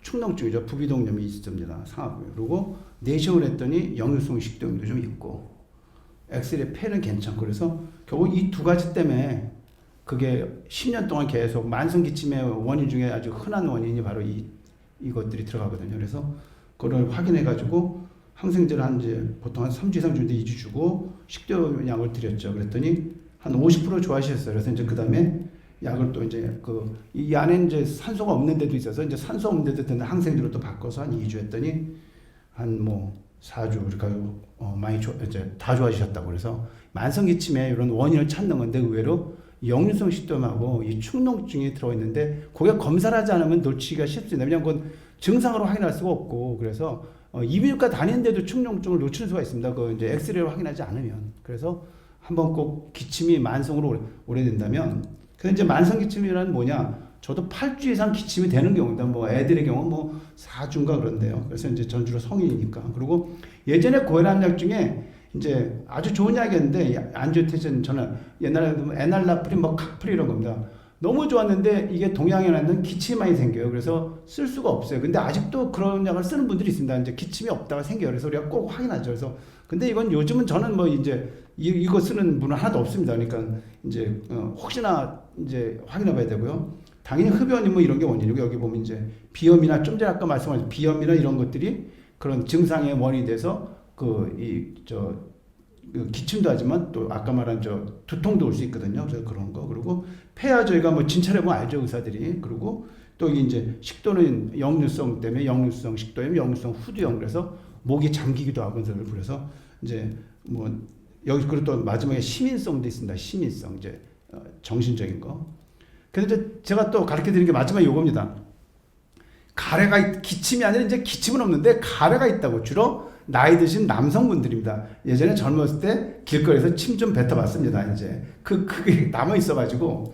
축농증이죠. 부비동염이 있습니다. 상악. 그리고 내시경을 했더니 역류성 식도염도 좀 있고 엑스레이 폐는 괜찮고 그래서 결국 이 두 가지 때문에 그게 10년 동안 계속 만성 기침의 원인 중에 아주 흔한 원인이 바로 이것들이 들어가거든요. 그래서 그걸 확인해 가지고 항생제를 이제 보통 한 3주 이상 주는데 2주 주고 식도약을 드렸죠. 그랬더니 한 50% 좋아하셨어요. 그래서 이제 그 다음에 약을 또 이제 이 안에 이제 산소가 없는 데도 있어서 이제 산소 없는 데도 되는 항생제로 또 바꿔서 한 2주 했더니 한 뭐 4주 그러니까 많이 이제 다 좋아지셨다고. 그래서 만성 기침의 이런 원인을 찾는 건데 의외로 역류성 식도염하고 이 축농증이 들어있는데 그게 검사를 하지 않으면 놓치기가 쉽습니다. 왜냐하면 그건 증상으로 확인할 수가 없고 그래서 이비인후과 다니는데도 축농증을 놓치는 수가 있습니다. 그 이제 엑스레이로 확인하지 않으면. 그래서 한번 꼭 기침이 만성으로 오래된다면 근데 이제 만성 기침이란 뭐냐? 저도 8주 이상 기침이 되는 경우입니다. 뭐 애들의 경우 뭐 4주인가 그런데요. 그래서 이제 전주로 성인이니까. 그리고 예전에 고혈압 약 중에 이제 아주 좋은 약이었는데 안지오텐신 저는 옛날에 에날라프린 뭐 카프린 이런 겁니다. 너무 좋았는데 이게 동양인한테는 기침이 많이 생겨요. 그래서 쓸 수가 없어요. 근데 아직도 그런 약을 쓰는 분들이 있습니다. 이제 기침이 없다가 생겨요. 그래서 우리가 꼭 확인하죠. 그래서 근데 이건 요즘은 저는 뭐 이제 이거 쓰는 분은 하나도 없습니다. 그러니까 이제 혹시나 이제 확인해 봐야 되고요. 당연히 흡연이 뭐 이런 게 원인이고 여기 보면 이제 비염이나 좀 전에 아까 말씀하신 비염이나 이런 것들이 그런 증상의 원인이 돼서 기침도 하지만 또 아까 말한 두통도 올 수 있거든요. 그래서 그런 거. 그리고 폐하 저희가 뭐 진찰해보면 알죠. 의사들이. 그리고 또 이제 식도는 역류성 때문에 역류성 식도염, 역류성 후두염 그래서 목이 잠기기도 하고 그래서 이제 뭐 여기 그리고 또 마지막에 시민성도 있습니다. 시민성 이제 정신적인 거. 그래서 이제 제가 또 가르쳐 드리는 게 마지막에 요겁니다. 가래가 기침이 아니라 이제 기침은 없는데 가래가 있다고 주로 나이 드신 남성분들입니다. 예전에 젊었을 때 길거리에서 침 좀 뱉어봤습니다. 이제 그게 남아 있어가지고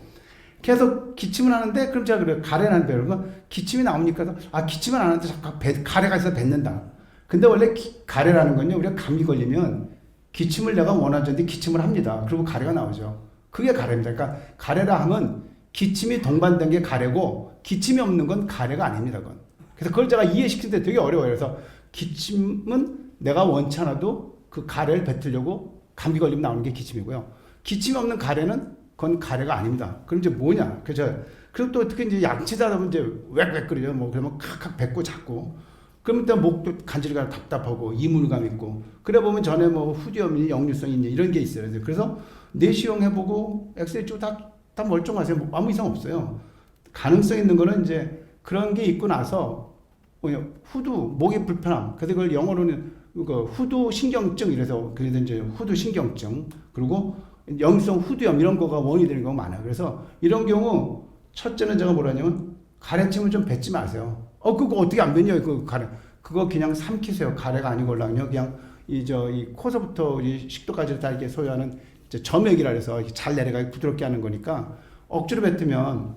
계속 기침을 하는데 그럼 제가 그래요. 가래는 그러면 기침이 나오니까 기침은 안 하는데 자꾸 가래가 있어서 뱉는다. 근데 원래 가래라는 건요. 우리가 감기 걸리면 기침을 내가 원하지 않는데 기침을 합니다. 그리고 가래가 나오죠. 그게 가래입니다. 그러니까 가래라 하면 기침이 동반된 게 가래고 기침이 없는 건 가래가 아닙니다. 그건. 그래서 그걸 제가 이해시킬 때 되게 어려워요. 그래서 기침은 내가 원치 않아도 그 가래를 뱉으려고 감기 걸리면 나오는 게 기침이고요. 기침이 없는 가래는 그건 가래가 아닙니다. 그럼 이제 뭐냐? 그리고 또 특히 이제 양치다 보면 이제 웩웩거리죠. 뭐 그러면 칵칵 뱉고 잡고. 그럼 일단 목도 간질간질 답답하고 이물감 있고. 그래 보면 전에 뭐 후두염이 역류성이 있냐 이런 게 있어요. 그래서 내시경 해보고 엑스레이 찍고 다 멀쩡하세요. 뭐 아무 이상 없어요. 가능성 있는 거는 이제 그런 게 있고 나서 목이 불편함. 그래서 그걸 영어로는 후두 신경증 이래서 그래서 이제 후두 신경증 그리고 역류성 후두염 이런 거가 원인이 되는 경우가 많아요. 그래서 이런 경우 첫째는 제가 뭐라냐면 가래침을 좀 뱉지 마세요. 그거 어떻게 안 뱉냐 그 가래. 그거 그냥 삼키세요. 가래가 아니걸랑요. 그냥 이 코서부터 이 식도까지 다 이렇게 소유하는 이제 점액이라 해서 잘 내려가게 부드럽게 하는 거니까 억지로 뱉으면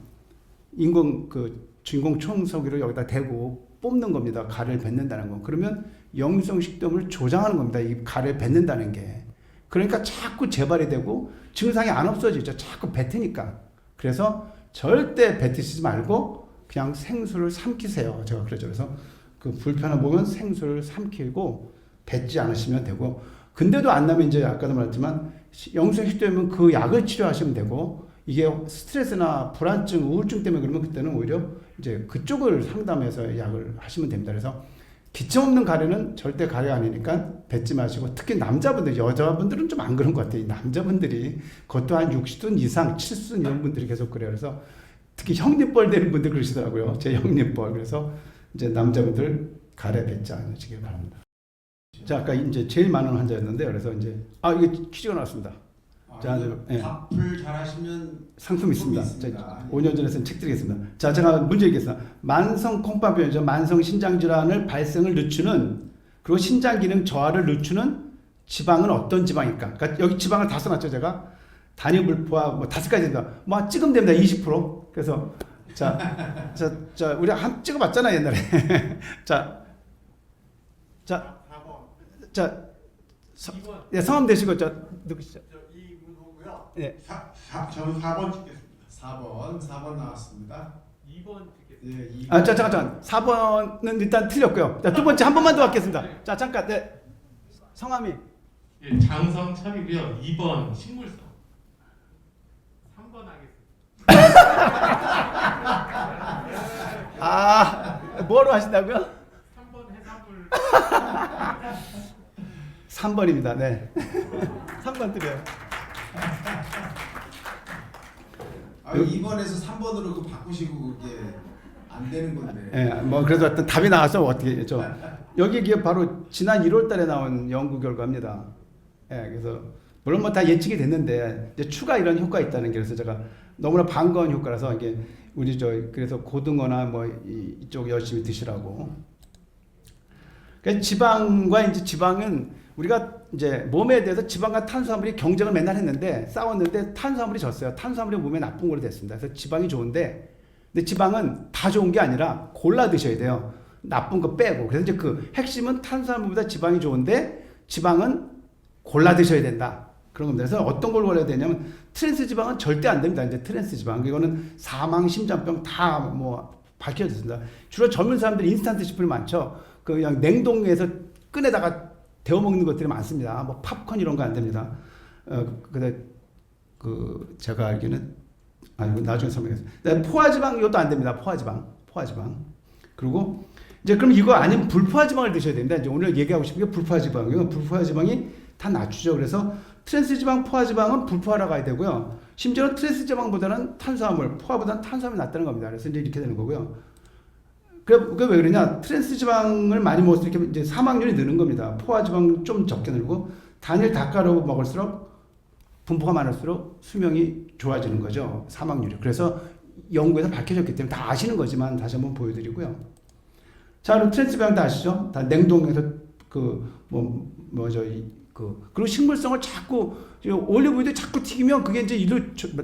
주인공 청소기를 여기다 대고 뽑는 겁니다. 가래를 뱉는다는 거. 그러면 역류성 식도염을 조장하는 겁니다. 이 가래를 뱉는다는 게. 그러니까 자꾸 재발이 되고 증상이 안 없어지죠. 자꾸 뱉으니까. 그래서 절대 뱉으시지 말고 그냥 생수를 삼키세요. 제가 그러죠. 그래서 그 불편한 부분 생수를 삼키고 뱉지 않으시면 되고 근데도 안 나면 이제 아까도 말했지만 역류성 식도염은 그 약을 치료하시면 되고 이게 스트레스나 불안증, 우울증 때문에 그러면 그때는 오히려 이제 그쪽을 상담해서 약을 하시면 됩니다. 그래서 기침 없는 가래는 절대 가래가 아니니까 뱉지 마시고 특히 남자분들, 여자분들은 좀 안 그런 것 같아요. 남자분들이 그것도 한 60순 이상, 70순 이런 분들이 계속 그래요. 그래서 특히 형님뻘 되는 분들 그러시더라고요. 제 형님뻘. 그래서 이제 남자분들 가래 뱉지 않으시길 바랍니다. 자, 아까 이제 제일 많은 환자였는데 그래서 이제 이게 퀴즈가 나왔습니다. 자,
답을 잘하시면
상품 있습니다. 5년 전에 쓴 책 드리겠습니다. 자, 제가 문제 읽겠습니다. 만성 콩팥병이죠. 만성 신장질환을 발생을 늦추는 그리고 신장 기능 저하를 늦추는 지방은 어떤 지방일까? 그러니까 여기 지방을 다 써놨죠, 제가. 단위불포화 뭐 5가지입니다. 뭐 찍으면 됩니다. 20%. 그래서 자, 우리 한 찍어봤잖아 옛날에. 자, 성함 되시고 누구시죠?
이문호고요.
네.
저는 4번 찍겠습니다. 4번 나왔습니다. 2번 찍겠습니다.
예, 잠깐. 4번은 일단 틀렸고요. 자, 두 번째 한 번만 더 받겠습니다. 자, 잠깐. 네. 성함이
예, 장성철이고요. 2번 식물성. 3번 하겠습니다.
뭐로 하신다고요?
3번 해산물.
3번입니다. 네. 3번 드려요.
2번에서 3번으로 그 바꾸시고 그게 안 되는 건데.
예, 뭐 그래도 어떤 답이 나와서 어떻게 여기 이게 바로 지난 1월 달에 나온 연구 결과입니다. 예, 그래서 물론 뭐 다 예측이 됐는데 이제 추가 이런 효과가 있다는 게 그래서 제가 너무나 반가운 효과라서 이게 우리 그래서 고등어나 뭐 이쪽 열심히 드시라고. 그러니까 지방과 이제 지방은 우리가 이제 몸에 대해서 지방과 탄수화물이 경쟁을 맨날 했는데 싸웠는데 탄수화물이 졌어요. 탄수화물이 몸에 나쁜 걸로 됐습니다. 그래서 지방이 좋은데 근데 지방은 다 좋은 게 아니라 골라 드셔야 돼요. 나쁜 거 빼고. 그래서 이제 그 핵심은 탄수화물보다 지방이 좋은데 지방은 골라 드셔야 된다. 그런 겁니다. 그래서 어떤 걸 골라야 되냐면 트랜스 지방은 절대 안 됩니다. 이제 트랜스 지방. 이거는 사망, 심장병 다 뭐 밝혀졌습니다. 주로 젊은 사람들이 인스턴트 식품이 많죠. 그냥 냉동에서 끈에다가 데워 먹는 것들이 많습니다. 뭐 팝콘 이런 거 안 됩니다. 근데 제가 알기는 이거 나중에 설명하겠습니다. 포화지방 이것도 안 됩니다. 포화지방. 그리고 이제 그럼 이거 아니면 불포화지방을 드셔야 됩니다. 이제 오늘 얘기하고 싶은 게 불포화지방이에요. 불포화지방이 다 낮추죠. 그래서 트랜스지방, 포화지방은 불포화라 가야 되고요. 심지어 트랜스지방보다는 탄수화물, 포화보다는 탄수화물이 낫다는 겁니다. 그래서 이제 이렇게 되는 거고요. 그게 왜 그러냐? 트랜스지방을 많이 먹을수록 이렇게 이제 사망률이 느는 겁니다. 포화지방 좀 적게 늘고 단일 닭가루 먹을수록 분포가 많을수록 수명이 좋아지는 거죠. 사망률이. 그래서 연구에서 밝혀졌기 때문에 다 아시는 거지만 다시 한번 보여드리고요. 자, 그럼 트랜스지방 다 아시죠? 다 냉동에서 그리고 식물성을 자꾸 올리브유도 자꾸 튀기면 그게 이제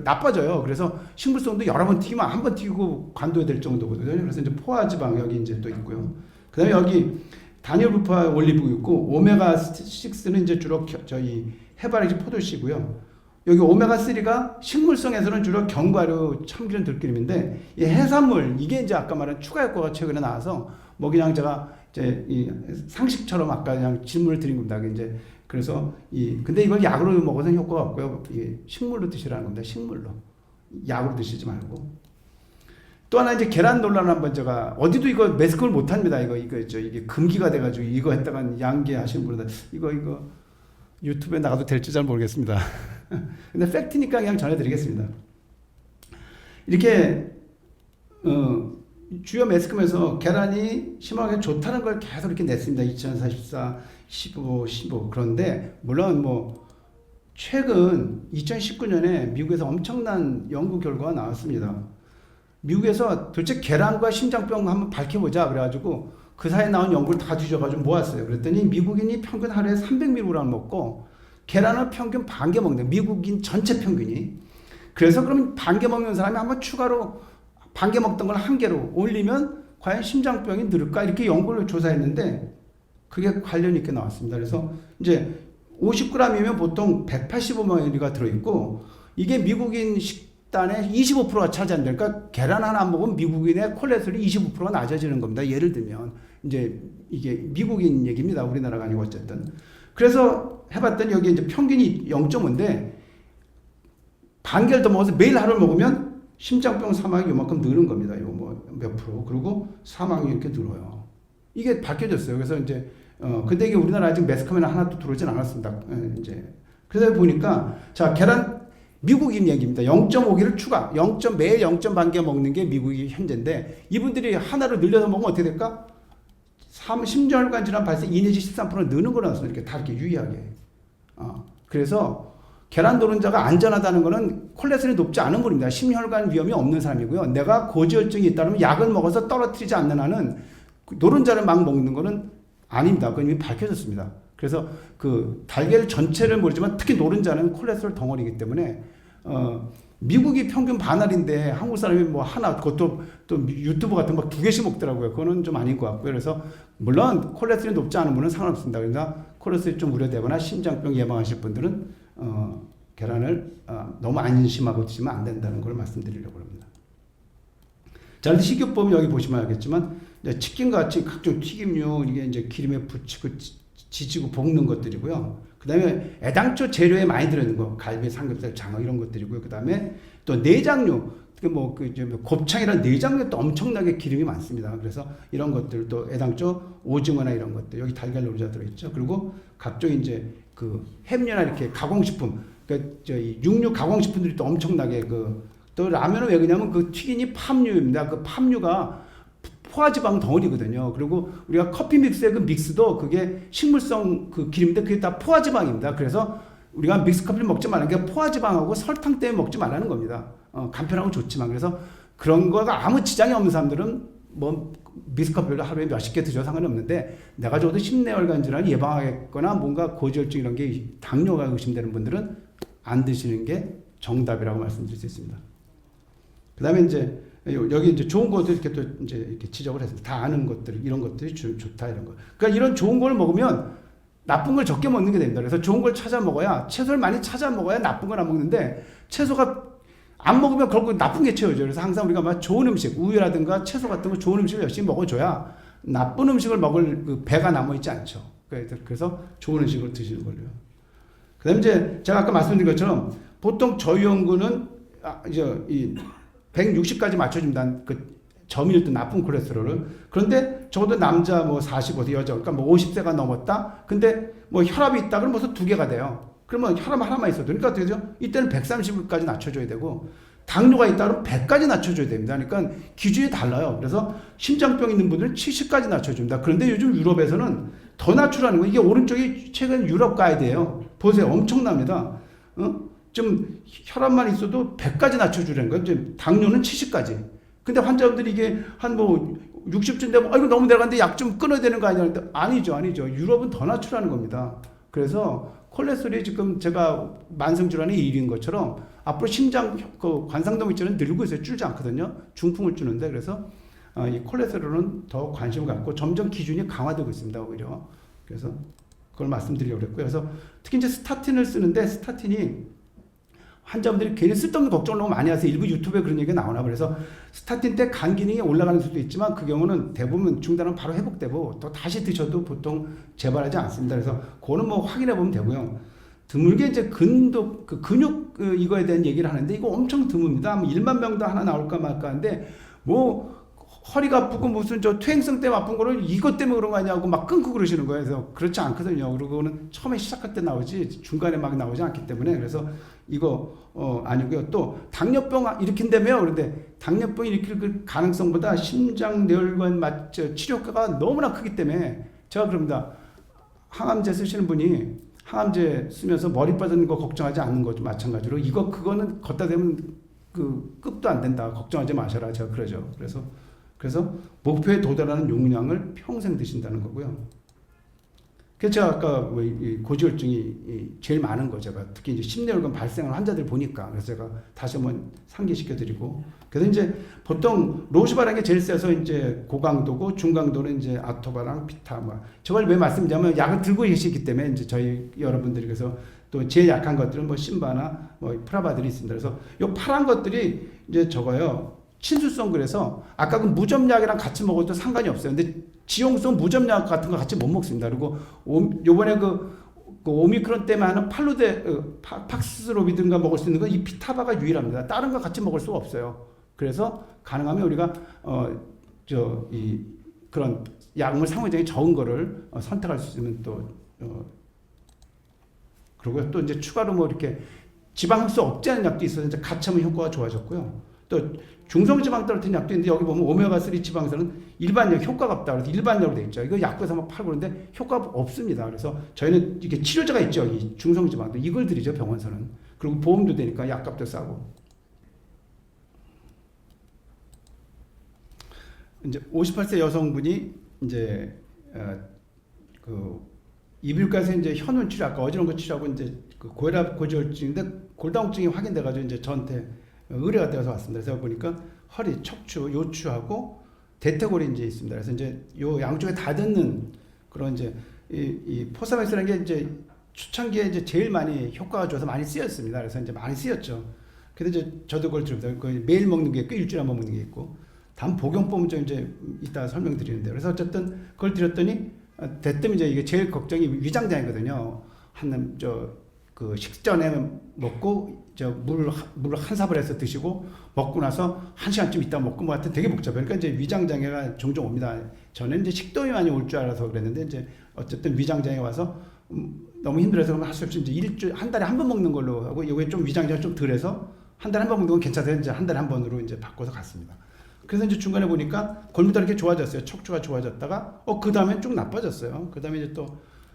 나빠져요. 그래서 식물성도 여러 번 튀기면 한 번 튀기고 관둬야 될 정도거든요. 그래서 이제 포화지방 여기 이제 또 있고요. 그다음에 여기 단일 불포화 올리브유 있고 오메가 6는 이제 주로 저희 해바라기 포도씨고요. 여기 오메가 3가 식물성에서는 주로 견과류, 참기름, 들기름인데 이 해산물 이게 이제 아까 말한 추가 효과가 최근에 나와서 뭐 그냥 제가 이제 이 상식처럼 아까 그냥 질문을 드린 겁니다. 이제 그래서 근데 이걸 약으로 먹어서는 효과가 없고요. 식물로 드시라는 겁니다. 식물로. 약으로 드시지 말고. 또 하나 이제 계란 논란을 한번 제가 어디도 이거 매스컴을 못 합니다. 이게 금기가 돼가지고 이거 했다간 양계하시는 분들 이거 유튜브에 나가도 될지 잘 모르겠습니다. 근데 팩트니까 그냥 전해드리겠습니다. 이렇게 주요 매스컴에서 계란이 심하게 좋다는 걸 계속 이렇게 냈습니다. 2044, 15. 그런데 물론 뭐 최근 2019년에 미국에서 엄청난 연구 결과가 나왔습니다. 미국에서 도대체 계란과 심장병 한번 밝혀보자 그래가지고 그 사이에 나온 연구를 다 뒤져가지고 모았어요. 그랬더니 미국인이 평균 하루에 300mg을 먹고 계란을 평균 반 개 먹는 미국인 전체 평균이. 그래서 그럼 반 개 먹는 사람이 한번 추가로 반 개 먹던 걸 한 개로 올리면 과연 심장병이 늘을까 이렇게 연구를 조사했는데 그게 관련 있게 나왔습니다. 그래서 이제 50g이면 보통 185mg가 들어있고 이게 미국인 식단의 25%가 차지한다. 그러니까 계란 하나 안 먹으면 미국인의 콜레스테롤이 25%가 낮아지는 겁니다. 예를 들면 이제 이게 미국인 얘기입니다. 우리나라가 아니고 어쨌든. 그래서 해봤더니 여기 이제 평균이 0.5인데 반 개를 더 먹어서 매일 하루 먹으면 심장병 사망이 요만큼 느는 겁니다. 이거 뭐 몇 프로. 그리고 사망이 이렇게 늘어요. 이게 밝혀졌어요. 그래서 이제 근데 이게 우리나라 아직 매스컴에는 하나도 들어오진 않았습니다. 이제 그래서 보니까 자 계란 미국인 얘기입니다. 0.5개를 추가, 매일 0.5개 먹는 게 미국이 현재인데 이분들이 하나로 늘려서 먹으면 어떻게 될까? 심혈관 질환 발생 2 내지 13% 느는 거 나왔어요. 이렇게 다 이렇게 유의하게. 그래서 계란 노른자가 안전하다는 거는 콜레스테롤이 높지 않은 분입니다. 심혈관 위험이 없는 사람이고요. 내가 고지혈증이 있다면 약을 먹어서 떨어뜨리지 않는 한은 노른자를 막 먹는 거는 아닙니다. 그건 이미 밝혀졌습니다. 그래서 그 달걀 전체를 모르지만 특히 노른자는 콜레스테롤 덩어리이기 때문에 미국이 평균 반알인데 한국 사람이 뭐 하나, 그것도 또 유튜브 같은 거 2개씩 먹더라고요. 그거는 좀 아닌 것 같고요. 그래서 물론 콜레스테롤이 높지 않은 분은 상관없습니다. 그러나 콜레스테롤이 좀 우려되거나 심장병 예방하실 분들은 계란을 너무 안심하고 드시면 안 된다는 걸 말씀드리려고 합니다. 자, 그래서 식이요법은 여기 보시면 알겠지만 치킨같이 각종 튀김류 이게 이제 기름에 부치고 지지고 볶는 것들이고요. 그 다음에 애당초 재료에 많이 들어있는 거, 갈비, 삼겹살, 장어 이런 것들이고요. 그 다음에 또 내장류, 곱창이라는 내장류도 엄청나게 기름이 많습니다. 그래서 이런 것들 또 애당초 오징어나 이런 것들, 여기 달걀 노른자 들어있죠. 그리고 각종 이제 그 햄류나 이렇게 가공식품, 그러니까 육류 가공식품들이 또 엄청나게 또 라면은 왜 그러냐면 그 튀김이 팜유입니다. 그 팜유가 포화지방 덩어리거든요. 그리고 우리가 커피 믹스의 그 믹스도 그게 식물성 그 기름인데 그게 다 포화지방입니다. 그래서 우리가 믹스 커피를 먹지 말라는 게 포화지방하고 설탕 때문에 먹지 말라는 겁니다. 간편하고 좋지만 그래서 그런 거가 아무 지장이 없는 사람들은 뭐 믹스 커피를 하루에 몇십 개 드셔도 상관이 없는데 내가 적어도 심내혈관 질환을 예방하겠거나 뭔가 고지혈증 이런 게 당뇨가 의심되는 분들은 안 드시는 게 정답이라고 말씀드릴 수 있습니다. 그 다음에 이제 여기 이제 좋은 것들 이렇게 또 이제 이렇게 지적을 했습니다. 다 아는 것들, 이런 것들이 좋다, 이런 거. 그러니까 이런 좋은 걸 먹으면 나쁜 걸 적게 먹는 게 됩니다. 그래서 좋은 걸 찾아 먹어야, 채소를 많이 찾아 먹어야 나쁜 걸 안 먹는데, 채소가 안 먹으면 결국 나쁜 게 채워져요. 그래서 항상 우리가 막 좋은 음식, 우유라든가 채소 같은 거 좋은 음식을 열심히 먹어줘야 나쁜 음식을 먹을 그 배가 남아있지 않죠. 그래서 좋은 음식을 드시는 걸로요. 그 다음에 이제 제가 아까 말씀드린 것처럼 보통 저희 연구는 이 160까지 맞춰줍니다. 그 저밀도 나쁜 콜레스테롤을. 그런데 적어도 남자 뭐 45세, 여자, 그러니까 뭐 50세가 넘었다? 근데 뭐 혈압이 있다? 그러면 벌써 2개가 돼요. 그러면 혈압 하나만 있어도. 그러니까 어떻게 되죠? 이때는 130까지 낮춰줘야 되고, 당뇨가 있다 그러면 100까지 낮춰줘야 됩니다. 그러니까 기준이 달라요. 그래서 심장병 있는 분들은 70까지 낮춰줍니다. 그런데 요즘 유럽에서는 더 낮추라는 거예요. 이게 오른쪽이 최근 유럽 가이드예요. 보세요. 엄청납니다. 좀 혈압만 있어도 100까지 낮춰주라는 거예요. 이제 당뇨는 70까지. 근데 환자분들이 이게 한 뭐 60쯤 되면 이거 너무 내려갔는데 약 좀 끊어야 되는 거 아니냐. 아니죠. 유럽은 더 낮추라는 겁니다. 그래서 콜레스테롤이 지금 제가 만성질환의 1위인 것처럼 앞으로 심장 그 관상동 있잖아요. 늘고 있어요. 줄지 않거든요. 중풍을 주는데 그래서 이 콜레스테롤은 더 관심을 갖고 점점 기준이 강화되고 있습니다. 오히려. 그래서 그걸 말씀드리려고 그랬고요. 그래서 특히 이제 스타틴을 쓰는데 스타틴이 환자분들이 괜히 쓸데없는 걱정을 너무 많이 하세요. 일부 유튜브에 그런 얘기가 나오나. 그래서 스타틴 때 간 기능이 올라가는 수도 있지만 그 경우는 대부분 중단은 바로 회복되고 또 다시 드셔도 보통 재발하지 않습니다. 그래서 그거는 뭐 확인해 보면 되고요. 드물게 이제 그 근육 이거에 대한 얘기를 하는데 이거 엄청 드뭅니다. 1만 명도 하나 나올까 말까 하는데 뭐 허리가 아프고 무슨 퇴행성 때문에 아픈 거를 이것 때문에 그런 거 아니냐고 막 끊고 그러시는 거예요. 그래서 그렇지 않거든요. 그리고 그거는 처음에 시작할 때 나오지 중간에 막 나오지 않기 때문에 그래서 이거 아니고요. 또 당뇨병 일으킨다며요. 그런데 당뇨병 일으킬 그 가능성보다 심장내혈관 치료 효과가 너무나 크기 때문에 제가 그럽니다. 항암제 쓰시는 분이 항암제 쓰면서 머리 빠지는 거 걱정하지 않는 것도 마찬가지로 그거는 걷다 대면 그 급도 안 된다. 걱정하지 마셔라. 제가 그러죠. 그래서 목표에 도달하는 용량을 평생 드신다는 거고요. 그래서 제가 아까 고지혈증이 제일 많은 거 제가 특히 이제 심내혈관 발생하는 환자들 보니까 그래서 제가 다시 한번 상기시켜드리고 그래서 이제 보통 로슈바라는 게 제일 세서 이제 고강도고 중강도는 이제 아토바랑 피타 저걸 왜 말씀드리냐면 약을 들고 계시기 때문에 이제 저희 여러분들이 그래서 또 제일 약한 것들은 뭐 심바나 뭐 프라바들이 있습니다. 그래서 요 파란 것들이 이제 저거요. 친수성 그래서 아까 그 무점약이랑 같이 먹어도 상관이 없어요. 근데 지용성 무점약 같은 거 같이 못 먹습니다. 그리고 요번에 그 오미크론 때문에 하는 팍스로비든가 먹을 수 있는 건 이 피타바가 유일합니다. 다른 거 같이 먹을 수가 없어요. 그래서 가능하면 우리가 그런 약물 상호작용이 적은 거를 선택할 수 있으면 또 그리고 또 이제 추가로 뭐 이렇게 지방 흡수 억제하는 약도 있어서 이제 같이 하면 효과가 좋아졌고요. 또 중성지방 떨어뜨린 약도 있는데 여기 보면 오메가3 지방산은 일반적 효과가 없다. 그래서 일반적으로 돼 있죠. 이거 약국에서 막 팔고 그러는데 효과가 없습니다. 그래서 저희는 이게 치료제가 있죠. 이 중성지방도 이걸 드리죠. 병원에서는. 그리고 보험도 되니까 약값도 싸고. 이제 58세 여성분이 이제 그 이비인후과에서 이제 현운 치료 아까 어지러운 거 치료하고 이제 그 고혈압 고지혈증인데 골다공증이 확인돼가지고 이제 저한테 의뢰가 되어서 왔습니다. 그래서 보니까 허리, 척추, 요추하고 대퇴골이 이제 있습니다. 그래서 이제 요 양쪽에 다 닿는 그런 이제 이 포사맥스라는 게 이제 초창기에 이제 제일 많이 효과가 좋아서 많이 쓰였습니다. 그래서 이제 많이 쓰였죠. 근데 이제 저도 그걸 들읍니다. 거의 매일 먹는 게 있고 일주일에 한 번 먹는 게 있고 다음 복용법은 좀 이제 이따 설명드리는데 그래서 어쨌든 그걸 드렸더니 대뜸 이제 이게 제일 걱정이 위장장애거든요. 그 식전에 먹고 물을 한 사발 해서 드시고 먹고 나서 한 시간쯤 있다 먹고 뭐 하여튼 되게 복잡해요. 그러니까 이제 위장장애가 종종 옵니다. 저는 이제 식도염이 많이 올 줄 알아서 그랬는데 이제 어쨌든 위장장애 와서 너무 힘들어서 그러면 할 수 없이 이제 일주일 한 달에 한 번 먹는 걸로 하고 이게 좀 위장장애 좀 덜해서 한 달에 한 번 먹는 건 괜찮아서 이제 한 달에 한 번으로 이제 바꿔서 갔습니다. 그래서 이제 중간에 보니까 골무가 이렇게 좋아졌어요. 척추가 좋아졌다가 그 다음에 쭉 나빠졌어요. 그 다음에 이제 또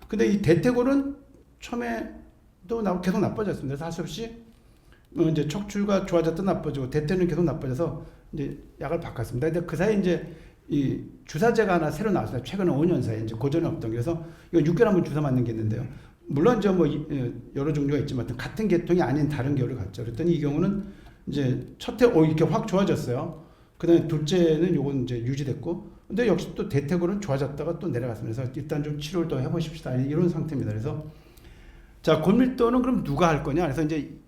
근데 이 대퇴골은 처음에도 계속 나빠졌습니다. 그래서 할 수 없이 이제 척추가 좋아졌다 나빠지고 대퇴는 계속 나빠져서 이제 약을 바꿨습니다. 근데 그 사이 이제 이 주사제가 하나 새로 나왔어요. 최근 5년 사이에 이제 고전에 없던 게 그래서 이거 6개월 한번 주사 맞는 게 있는데요. 물론 이제 뭐 여러 종류가 있지만 같은 계통이 아닌 다른 계열을 갔죠. 그랬더니 이 경우는 이제 첫해 이렇게 확 좋아졌어요. 그다음에 둘째는 요건 이제 유지됐고, 근데 역시 또 대퇴골은 좋아졌다가 또 내려갔습니다. 그래서 일단 좀 치료를 더 해보십시다 이런 상태입니다. 그래서 자 골밀도는 그럼 누가 할 거냐? 그래서 이제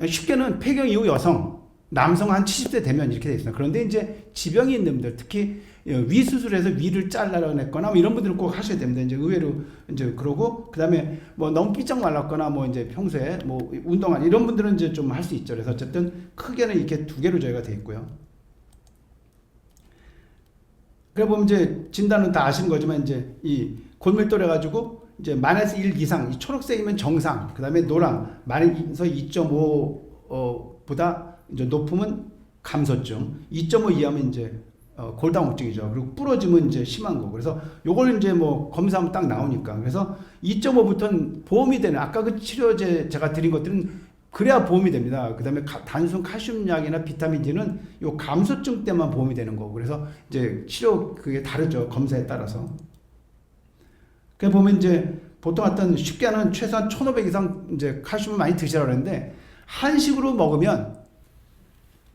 쉽게는 폐경 이후 여성, 남성 한 70세 되면 이렇게 돼 있습니다. 그런데 이제 지병이 있는 분들, 특히 위 수술해서 위를 잘라냈거나 뭐 이런 분들은 꼭 하셔야 됩니다. 이제 의외로 이제 그러고 그다음에 뭐 너무 삐쩍 말랐거나 뭐 이제 평소에 뭐 운동한 이런 분들은 이제 좀 할 수 있죠. 그래서 어쨌든 크게는 이렇게 두 개로 저희가 돼 있고요. 그래 보면 이제 진단은 다 아시는 거지만 이제 이 골밀도래 가지고 이제 마이너스 1 이상, 이 초록색이면 정상, 그다음에 노랑 마이너스 2.5 보다 이제 높으면 감소증, 2.5 이하면 이제 골다공증이죠. 그리고 부러지면 이제 심한 거. 그래서 요걸 이제 뭐 검사하면 딱 나오니까. 그래서 2.5부터는 보험이 되는, 아까 그 치료제 제가 드린 것들은 그래야 보험이 됩니다. 그 다음에 단순 칼슘약이나 비타민 D는 요 감소증 때만 보험이 되는 거고. 그래서 이제 치료 그게 다르죠. 검사에 따라서. 그 보면 이제 보통 어떤 쉽게 하는 최소한 1500 이상 이제 칼슘을 많이 드시라고 그러는데 한식으로 먹으면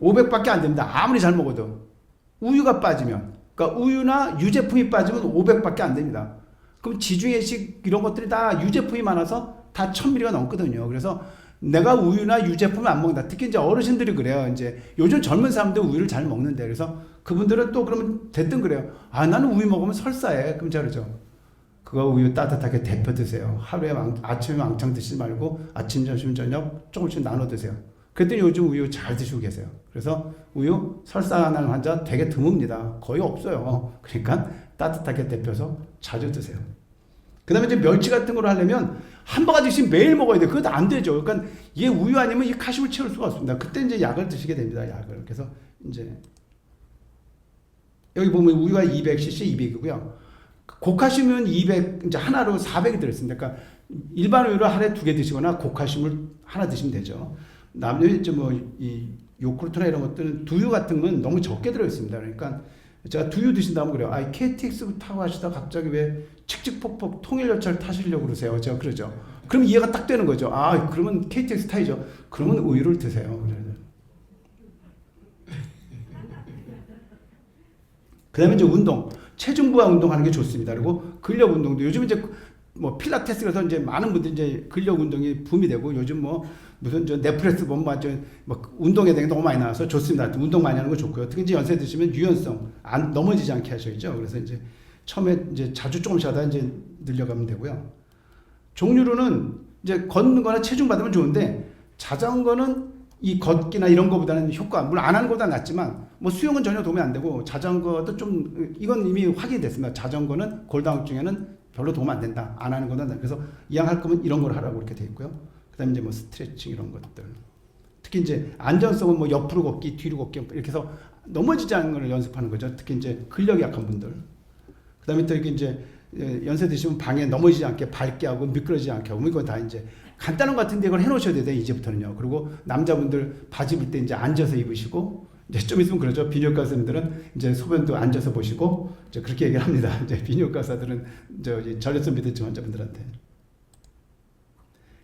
500밖에 안 됩니다. 아무리 잘 먹어도. 우유가 빠지면, 그러니까 우유나 유제품이 빠지면 500밖에 안 됩니다. 그럼 지중해식 이런 것들이 다 유제품이 많아서 다 1000mg가 넘거든요. 그래서 내가 우유나 유제품을 안 먹는다. 특히 이제 어르신들이 그래요. 이제 요즘 젊은 사람들 우유를 잘 먹는데, 그래서 그분들은 또 그러면 대뜸 그래요. 아, 나는 우유 먹으면 설사해. 그럼 제가 그러죠. 그거 우유 따뜻하게 데펴 드세요. 하루에 아침에 왕창 드시지 말고 아침, 점심, 저녁 조금씩 나눠 드세요. 그랬더니 요즘 우유 잘 드시고 계세요. 그래서 우유 설사하는 환자 되게 드뭅니다. 거의 없어요. 그러니까 따뜻하게 데펴서 자주 드세요. 그 다음에 이제 멸치 같은 걸 하려면 한 바가지씩 매일 먹어야 돼요. 그것도 안 되죠. 그러니까 이게 우유 아니면 이 칼슘을 채울 수가 없습니다. 그때 이제 약을 드시게 됩니다. 약을. 그래서 이제 여기 보면 우유가 200cc 200이고요. 고칼슘은 200, 이제 하나로 400이 들어있습니다. 그러니까 일반 우유를 하루에 2개 드시거나 고칼슘을 하나 드시면 되죠. 남녀 이제 뭐 이 요구르트나 이런 것들은 두유 같은 건 너무 적게 들어 있습니다. 그러니까 제가 두유 드신다면 그래요. 아, KTX 타고 하시다 갑자기 왜 칙칙폭폭 통일열차를 타시려고 그러세요? 제가 그러죠. 그럼 이해가 딱 되는 거죠. 아, 그러면 KTX 타이죠. 그러면 우유를 드세요. 그다음에 이제 운동, 체중 부하 운동하는 게 좋습니다. 그리고 근력 운동도 요즘 이제 뭐 필라테스 그래서 이제 많은 분들이 이제 근력 운동이 붐이 되고 요즘 뭐 무슨 저 넷플릭스 보면 뭐 운동에 대해 너무 많이 나와서 좋습니다. 운동 많이 하는 거 좋고요. 특히 이제 연세 드시면 유연성 안 넘어지지 않게 하셔야죠. 그래서 이제 처음에 이제 자주 조금씩 하다 이제 늘려가면 되고요. 종류로는 이제 걷는 거나 체중 받으면 좋은데 자전거는 이 걷기나 이런 거보다는 효과, 물론 안 하는 것보다 낫지만 뭐 수영은 전혀 도움이 안 되고 자전거도 좀 이건 이미 확인이 됐습니다. 자전거는 골다공증에는 별로 도움 안 된다. 안 하는 거는 그래서 이왕 할 거면 이런 걸 하라고 이렇게 돼 있고요. 그다음에 이제 뭐 스트레칭 이런 것들. 특히 이제 안전성은 뭐 옆으로 걷기, 뒤로 걷기 이렇게 해서 넘어지지 않는 걸 연습하는 거죠. 특히 이제 근력이 약한 분들. 그다음에 또 이렇게 이제 연세 드시면 방에 넘어지지 않게 밟게 하고 미끄러지지 않게 하고 이건 다 이제 간단한 것 같은데 이걸 해놓으셔야 돼요. 이제부터는요. 그리고 남자분들 바지 입을 때 이제 앉아서 입으시고 이제 좀 있으면 그러죠. 비뇨기과 선생님들은 이제 소변도 앉아서 보시고 이제 그렇게 얘기를 합니다. 이제 비뇨기과 의사들은 전립선 비대증 환자분들한테.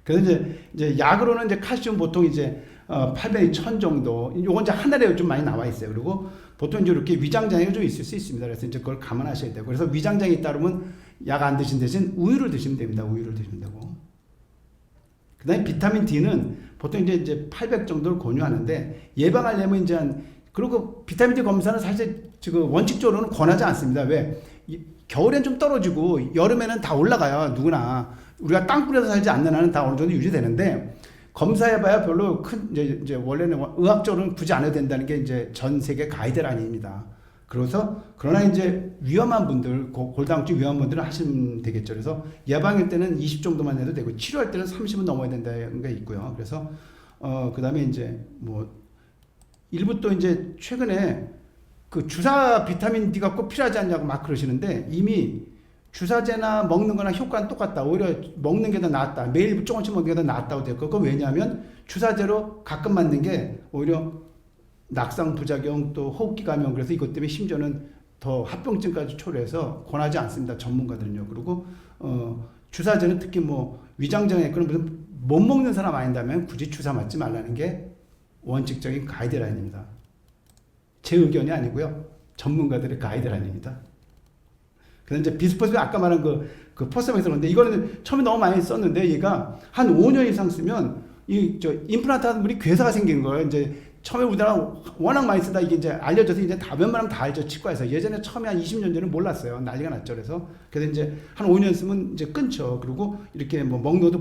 그래서 이제 약으로는 이제 칼슘 보통 이제 800, 1000 정도. 요건 이제 하늘에 좀 많이 나와 있어요. 그리고 보통 이제 이렇게 위장장애가 좀 있을 수 있습니다. 그래서 이제 그걸 감안하셔야 되고. 그래서 위장장애 따르면 약 안 드신 대신 우유를 드시면 됩니다. 우유를 드시면 되고. 그 다음에 비타민 D는 보통 이제 800 정도를 권유하는데 예방하려면 이제 그리고 비타민 D 검사는 사실 지금 원칙적으로는 권하지 않습니다. 왜? 겨울엔 좀 떨어지고 여름에는 다 올라가요. 누구나. 우리가 땅굴에서 살지 않는 한은 다 어느 정도 유지되는데 검사해봐야 별로 큰 이제 원래는 의학적으로는 굳이 안 해도 된다는 게 이제 전 세계 가이드라인입니다. 그러나 이제 위험한 분들 골다공증 위험한 분들은 하시면 되겠죠. 그래서 예방일 때는 20 정도만 해도 되고 치료할 때는 30은 넘어야 된다는 게 있고요. 그래서 그다음에 이제 뭐 일부 또 이제 최근에 그 주사 비타민 D가 꼭 필요하지 않냐고 막 그러시는데 이미 주사제나 먹는 거나 효과는 똑같다. 오히려 먹는 게 더 낫다. 매일 조금씩 먹는 게 더 낫다고 됐고, 그건 왜냐하면 주사제로 가끔 맞는 게 오히려 낙상 부작용 또 호흡기 감염 그래서 이것 때문에 심지어는 더 합병증까지 초래해서 권하지 않습니다. 전문가들은요. 그리고 주사제는 특히 뭐 위장장애 그런 무슨 못 먹는 사람 아닌다면 굳이 주사 맞지 말라는 게 원칙적인 가이드라인입니다. 제 의견이 아니고요. 전문가들의 가이드라인입니다. 그래서 이제 비스포스면 아까 말한 그 포스맥에서 그런데 이거는 처음에 너무 많이 썼는데 얘가 한 5년 이상 쓰면 임플란트 하는 분이 괴사가 생긴 거예요. 이제 처음에 우리나라 워낙 많이 쓰다 이게 이제 알려져서 이제 다 웬만하면 다 알죠. 치과에서. 예전에 처음에 한 20년 전에는 몰랐어요. 난리가 났죠. 그래서 이제 한 5년 쓰면 이제 끊죠. 그리고 이렇게 뭐 먹는 것도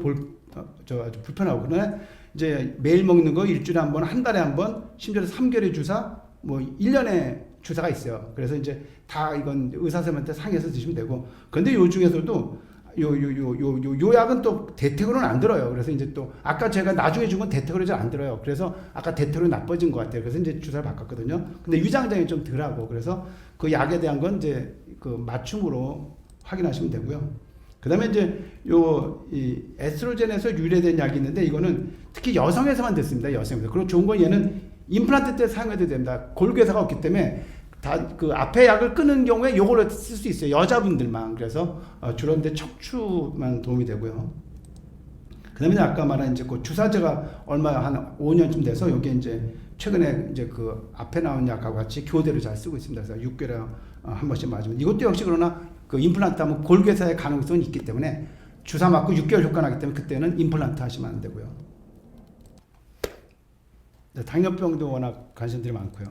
아주 불편하고. 그러나 이제 매일 먹는 거 일주일에 한 번, 한 달에 한 번, 심지어 3개월에 주사, 뭐 1년에 주사가 있어요. 그래서 이제 다 이건 의사 선생님한테 상의해서 드시면 되고. 그런데 요 중에서도 요 약은 또 대택으로는 안 들어요. 그래서 이제 또 아까 제가 나중에 준 건 대택으로 잘 안 들어요. 그래서 아까 대택으로 나빠진 것 같아요. 그래서 이제 주사를 바꿨거든요. 근데 위장장애 좀 덜하고 그래서 그 약에 대한 건 이제 그 맞춤으로 확인하시면 되고요. 그다음에 이제 이 에스트로겐에서 유래된 약이 있는데 이거는 특히 여성에서만 됐습니다. 여성에서. 그리고 좋은 건 얘는 임플란트 때 사용해도 됩니다. 골괴사가 없기 때문에 다 그 앞에 약을 끊는 경우에 요걸로 쓸 수 있어요. 여자분들만. 그래서 주로 이제 척추만 도움이 되고요. 그다음에 아까 말한 이제 그 주사제가 얼마 한 5년쯤 돼서 여기 이제 최근에 이제 그 앞에 나온 약하고 같이 교대로 잘 쓰고 있습니다. 그래서 6개월에 한 번씩 맞으면 이것도 역시 그러나 그 임플란트 하면 골괴사의 가능성이 있기 때문에 주사 맞고 6개월 효과 나기 때문에 그때는 임플란트 하시면 안 되고요. 당뇨병도 워낙 관심들이 많고요.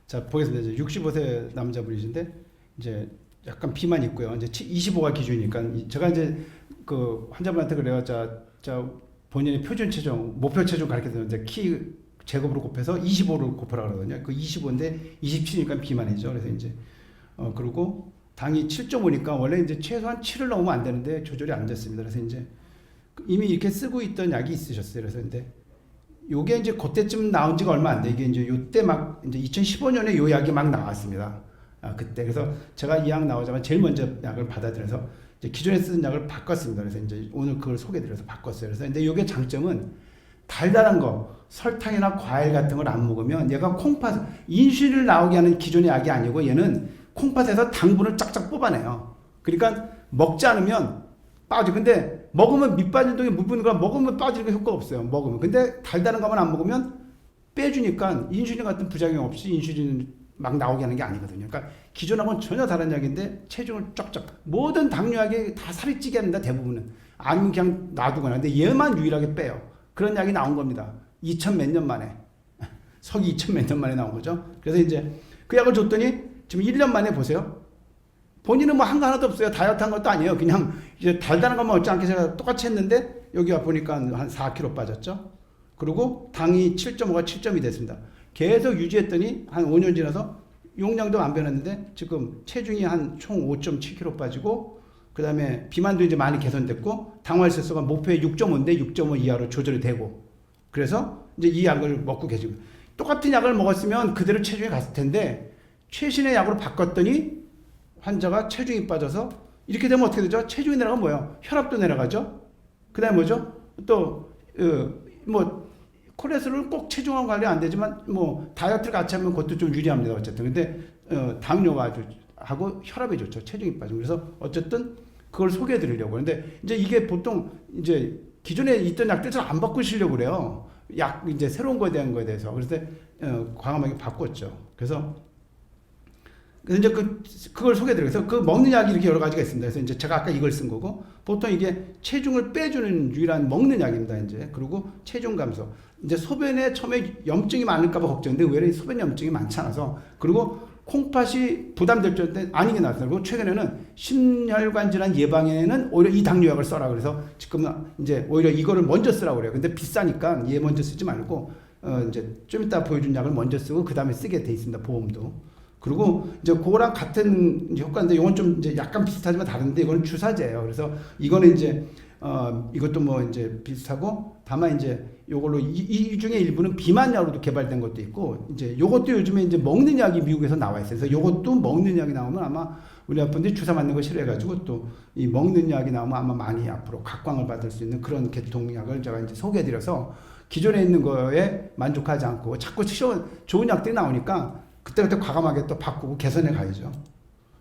자, 보겠습니다. 이제 65세 남자분이신데 이제 약간 비만 있고요. 이제 25가 기준이니까 제가 이제 그 환자분한테 그래요. 자 본인의 표준 체중, 목표 체중 가르쳐 드렸는데 키 제곱으로 곱해서 25를 곱하라 그러거든요. 그 25인데 27이니까 비만이죠. 그래서 이제 그리고 당이 7.5니까 원래 이제 최소한 7을 넘으면 안 되는데 조절이 안 됐습니다. 그래서 이제 이미 이렇게 쓰고 있던 약이 있으셨어요. 그래서 근데 요게 이제 그때쯤 나온 지가 얼마 안 돼. 이게 이제 요때 막 이제 2015년에 요 약이 막 나왔습니다. 그때. 그래서 제가 이 약 나오자마자 제일 먼저 약을 받아들여서 이제 기존에 쓰던 약을 바꿨습니다. 그래서 이제 오늘 그걸 소개드려서 바꿨어요. 그래서 근데 요게 장점은 달달한 거, 설탕이나 과일 같은 걸 안 먹으면 얘가 콩팥, 인슐린을 나오게 하는 기존의 약이 아니고 얘는 콩팥에서 당분을 쫙쫙 뽑아내요. 그러니까 먹지 않으면 빠져. 근데 먹으면 밑 빠진 동에 물 부는 거 먹으면 빠지는 거 효과가 없어요. 먹으면. 근데 달달한 것만 안 먹으면 빼주니까 인슐린 같은 부작용 없이 인슐린 막 나오게 하는 게 아니거든요. 그러니까 기존하고는 전혀 다른 약인데 체중을 쫙쫙. 모든 당뇨약이 다 살이 찌게 합니다. 대부분은. 아니면 그냥 놔두거나. 근데 얘만 유일하게 빼요. 그런 약이 나온 겁니다. 2000 몇 년 만에. 서기 2000 몇 년 만에 나온 거죠. 그래서 이제 그 약을 줬더니 지금 1년 만에 보세요. 본인은 뭐 한 거 하나도 없어요. 다이어트 한 것도 아니에요. 그냥 이제 달달한 것만 먹지 않게 제가 똑같이 했는데 여기 와 보니까 한 4kg 빠졌죠. 그리고 당이 7.5가 7.2 됐습니다. 계속 유지했더니 한 5년 지나서 용량도 안 변했는데 지금 체중이 한 총 5.7kg 빠지고 그 다음에 비만도 이제 많이 개선됐고 당화혈색소가 목표에 6.5인데 6.5 이하로 조절이 되고 그래서 이제 이 약을 먹고 계시고 똑같은 약을 먹었으면 그대로 체중이 갔을 텐데 최신의 약으로 바꿨더니 환자가 체중이 빠져서 이렇게 되면 어떻게 되죠? 체중이 내려가면 뭐예요? 혈압도 내려가죠. 그다음에 뭐죠? 또 뭐 콜레스테롤은 꼭 체중하고 관리 안 되지만 뭐 다이어트를 같이 하면 그것도 좀 유리합니다. 어쨌든 근데 당뇨가 아주 하고 혈압이 좋죠. 체중이 빠지고 그래서 어쨌든 그걸 소개해 드리려고. 근데 이제 이게 보통 이제 기존에 있던 약들 잘 안 바꾸시려고 그래요. 약 이제 새로운 거에 대한 거에 대해서. 그래서 과감하게 바꿨죠. 그래서 이제 그걸 소개해 드려서 그 먹는 약이 이렇게 여러 가지가 있습니다. 그래서 이제 제가 아까 이걸 쓴 거고 보통 이게 체중을 빼주는 유일한 먹는 약입니다. 이제 그리고 체중 감소. 이제 소변에 처음에 염증이 많을까봐 걱정인데 의외로 소변 염증이 많지 않아서 그리고 콩팥이 부담될 때 아니게 나왔어요. 그리고 최근에는 심혈관 질환 예방에는 오히려 이 당뇨약을 써라 그래서 지금은 이제 오히려 이거를 먼저 쓰라고 그래요. 근데 비싸니까 얘 먼저 쓰지 말고 이제 좀 이따 보여준 약을 먼저 쓰고 그 다음에 쓰게 돼 있습니다. 보험도. 그리고 이제 그거랑 같은 효과인데 이건 좀 이제 약간 비슷하지만 다른데 이거는 주사제예요. 그래서 이거는 이제 이것도 뭐 이제 비슷하고 다만 이제 요걸로 이 중에 일부는 비만약으로도 개발된 것도 있고 이제 요것도 요즘에 이제 먹는 약이 미국에서 나와 있어요. 그래서 요것도 먹는 약이 나오면 아마 우리 아픈들이 주사 맞는 거 싫어해가지고 또 이 먹는 약이 나오면 아마 많이 앞으로 각광을 받을 수 있는 그런 계통약을 제가 이제 소개해드려서 기존에 있는 거에 만족하지 않고 자꾸 좋은 약들이 나오니까 그때그때 과감하게 또 바꾸고 개선해 가야죠.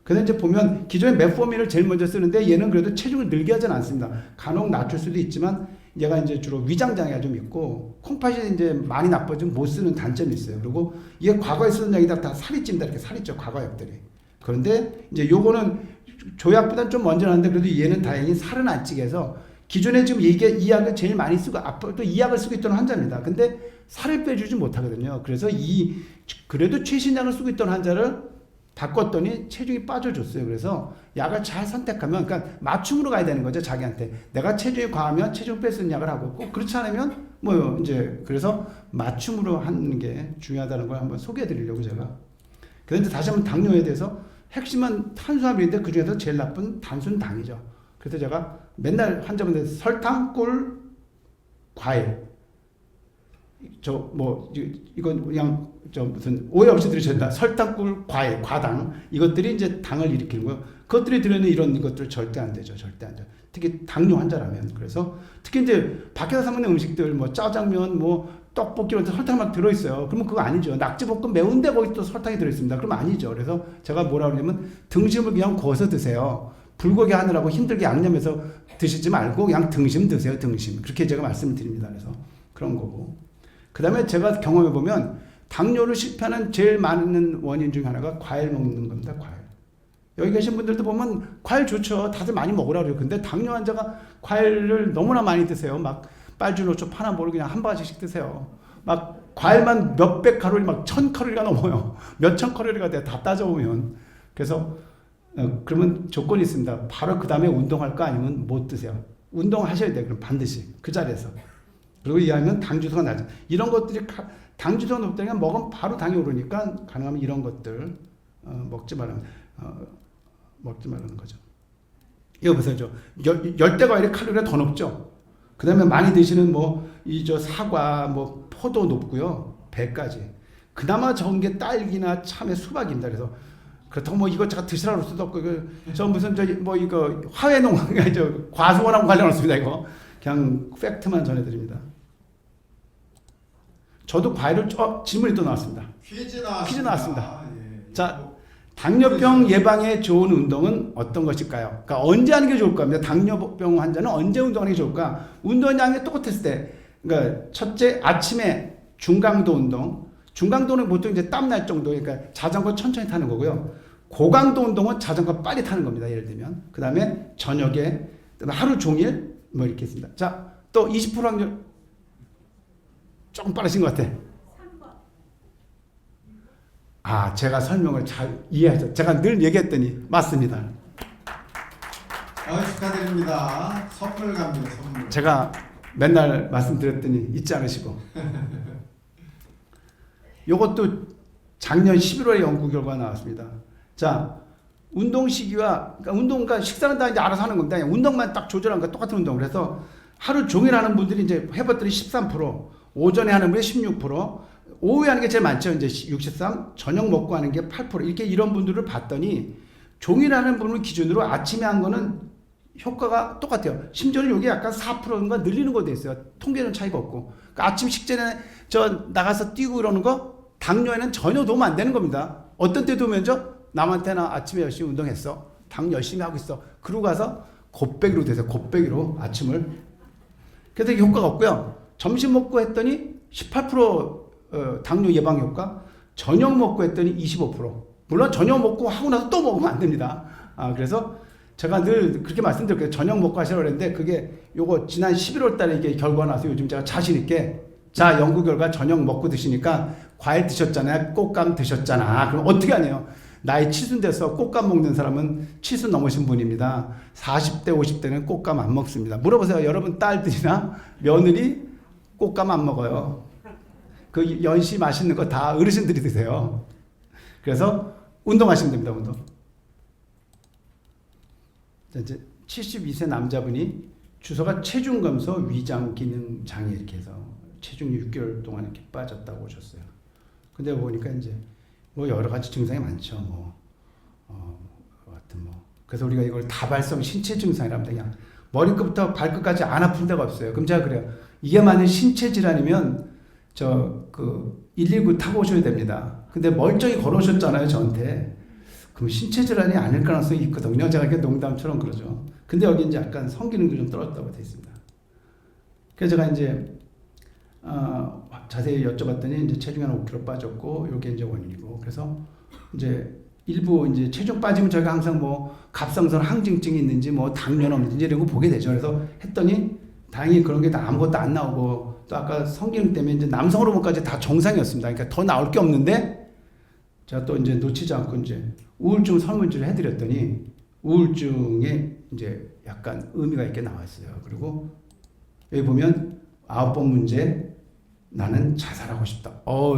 그래서 이제 보면 기존에 메포민을 제일 먼저 쓰는데 얘는 그래도 체중을 늘게 하진 않습니다. 간혹 낮출 수도 있지만 얘가 이제 주로 위장 장애가 좀 있고 콩팥이 이제 많이 나빠지면 못 쓰는 단점이 있어요. 그리고 이게 과거에 쓰던 약이다 다 살이 찐다 이렇게 살이 쪄 과거 약들이. 그런데 이제 요거는 조약보다는 좀 먼저 나는데 그래도 얘는 다행히 살은 안 찌게 해서 기존에 지금 이 약을 제일 많이 쓰고 앞으로 또 이 약을 쓰고 있던 환자입니다. 근데 살을 빼주지 못하거든요. 그래서 그래도 최신약을 쓰고 있던 환자를 바꿨더니 체중이 빠져줬어요. 그래서 약을 잘 선택하면, 그러니까 맞춤으로 가야 되는 거죠. 자기한테. 내가 체중이 과하면 체중 뺄 수 있는 약을 하고, 꼭 그렇지 않으면, 뭐, 이제, 그래서 맞춤으로 하는 게 중요하다는 걸 한번 소개해 드리려고 제가. 그런데 다시 한번 당뇨에 대해서 핵심은 탄수화물인데 그 중에서 제일 나쁜 단순당이죠. 그래서 제가 맨날 환자분들 설탕, 꿀, 과일. 이건 그냥 무슨 오해 없이 들으셔야 된다. 설탕, 꿀, 과일, 과당. 이것들이 이제 당을 일으키는 거예요. 그것들이 들어있는 이런 것들 절대 안 되죠. 절대 안 돼요. 특히 당뇨 환자라면. 그래서 특히 이제 밖에서 사 먹는 음식들, 뭐 짜장면, 뭐 떡볶이 이런 데 설탕 막 들어있어요. 그러면 그거 아니죠. 낙지볶음 매운데 거기 또 설탕이 들어있습니다. 그러면 아니죠. 그래서 제가 뭐라 그러냐면 등심을 그냥 구워서 드세요. 불고기 하느라고 힘들게 양념해서 드시지 말고 그냥 등심 드세요. 등심. 그렇게 제가 말씀을 드립니다. 그래서 그런 거고. 그 다음에 제가 경험해보면 당뇨를 실패하는 제일 많은 원인 중에 하나가 과일 먹는 겁니다. 과일. 여기 계신 분들도 보면 과일 좋죠. 다들 많이 먹으라 그래요. 근데 당뇨 환자가 과일을 너무나 많이 드세요. 막 빨주노초 파나보를 그냥 한 바가지씩 드세요. 막 과일만 몇백 칼로리 막 1000칼로리가 넘어요. 몇천 칼로리가 돼요. 다 따져보면. 그래서 그러면 조건이 있습니다. 바로 그 다음에 운동할까 아니면 못 드세요. 운동하셔야 돼요. 그럼 반드시 그 자리에서. 그리고 이하면 당 지수가 낮아. 이런 것들이 당 지수가 높다니까 먹으면 바로 당이 오르니까 가능하면 이런 것들 먹지 말라는 거죠. 이거 보세요. 열대 과일의 칼로리가 더 높죠. 그다음에 많이 드시는 사과, 포도 높고요. 배까지. 그나마 적은 게 딸기나 참외, 수박입니다. 그래서 그렇다고 이것저것 드시라고 할 수도 없고 이거 화훼농 과수원하고 관련 없습니다. 이거 그냥 팩트만 전해드립니다. 저도 과일을 질문이 또 나왔습니다.
퀴즈
나왔습니다.
예.
자, 당뇨병 예방에 좋은 운동은 어떤 것일까요? 그러니까 언제 하는 게 좋을까? 당뇨병 환자는 언제 운동하는 게 좋을까? 운동량이 똑같았을 때, 그러니까 첫째 아침에 중강도 운동. 중강도는 보통 이제 땀 날 정도, 그러니까 자전거 천천히 타는 거고요. 고강도 운동은 자전거 빨리 타는 겁니다. 예를 들면. 그 다음에 저녁에 하루 종일 이렇게 있습니다. 자, 또 20% 확률. 조금 빠르신 것 같아. 3번. 제가 설명을 잘 이해하죠. 제가 늘 얘기했더니 맞습니다.
축하드립니다. 선물 갑니다. 선물.
제가 맨날 말씀드렸더니 잊지 않으시고. 요것도 작년 11월에 연구 결과가 나왔습니다. 자, 운동 시기와 그러니까 식사는 다 이제 알아서 하는 겁니다. 운동만 딱 조절한 거 똑같은 운동. 그래서 하루 종일 하는 분들이 이제 해봤더니 13%, 오전에 하는 분이 16%, 오후에 하는 게 제일 많죠. 이제 63, 저녁 먹고 하는 게 8%. 이렇게 이런 분들을 봤더니 종일하는 분을 기준으로 아침에 한 거는 효과가 똑같아요. 심지어는 이게 약간 4%인가 늘리는 것도 있어요. 통계는 차이가 없고. 그러니까 아침 식전에 저 나가서 뛰고 이러는 거 당뇨에는 전혀 도움 안 되는 겁니다. 어떤 때 도움이죠? 남한테나 아침에 열심히 운동했어. 당 열심히 하고 있어. 그러고 가서 곱빼기로 되세요. 곱빼기로 아침을. 그래서 효과가 없고요. 점심 먹고 했더니 18% 당뇨 예방 효과. 저녁 먹고 했더니 25%. 물론 저녁 먹고 하고 나서 또 먹으면 안 됩니다. 그래서 제가 늘 그렇게 말씀드렸거든요. 저녁 먹고 하시라고 그랬는데 그게 요거 지난 11월 달에 이게 결과 나서 요즘 제가 자신 있게 자, 연구 결과 저녁 먹고 드시니까 과일 드셨잖아요. 꽃감 드셨잖아. 그럼 어떻게 하냐요? 나이 치순 돼서 꽃감 먹는 사람은 치순 넘으신 분입니다. 40대, 50대는 꽃감 안 먹습니다. 물어보세요. 여러분 딸들이나 며느리 꽃감 안 먹어요. 그 연시 맛있는 거 다 어르신들이 드세요. 그래서 운동하시면 됩니다. 운동. 이제 72세 남자분이 주소가 체중 감소 위장 기능 장애 이렇게 해서 체중이 6개월 동안 이렇게 빠졌다고 오셨어요. 근데 보니까 이제 뭐 여러 가지 증상이 많죠. 하여튼 그래서 우리가 이걸 다발성 신체 증상이랍니다. 그냥 머리끝부터 발끝까지 안 아픈 데가 없어요. 그럼 제가 그래요. 이게 만약 신체 질환이면 119 타고 오셔야 됩니다. 근데 멀쩡히 걸어오셨잖아요, 저한테. 그럼 신체 질환이 아닐 가능성이 있거든요. 제가 이렇게 농담처럼 그러죠. 근데 여기 이제 약간 성기능도 좀 떨어졌다고 되어 있습니다. 그래서 제가 이제 자세히 여쭤봤더니 이제 체중이 한 5kg 빠졌고 이게 이제 원인이고 그래서 이제 일부 이제 체중 빠지면 저희가 항상 갑상선 항진증이 있는지 당뇨는 없는지 이런 거 보게 되죠. 그래서 했더니 다행히 그런 게 다 아무것도 안 나오고 또 아까 성기능 때문에 이제 남성 호르몬까지 다 정상이었습니다. 그러니까 더 나올 게 없는데 제가 또 이제 놓치지 않고 이제 우울증 설문지를 해드렸더니 우울증에 이제 약간 의미가 있게 나왔어요. 그리고 여기 보면 9번 문제 나는 자살하고 싶다.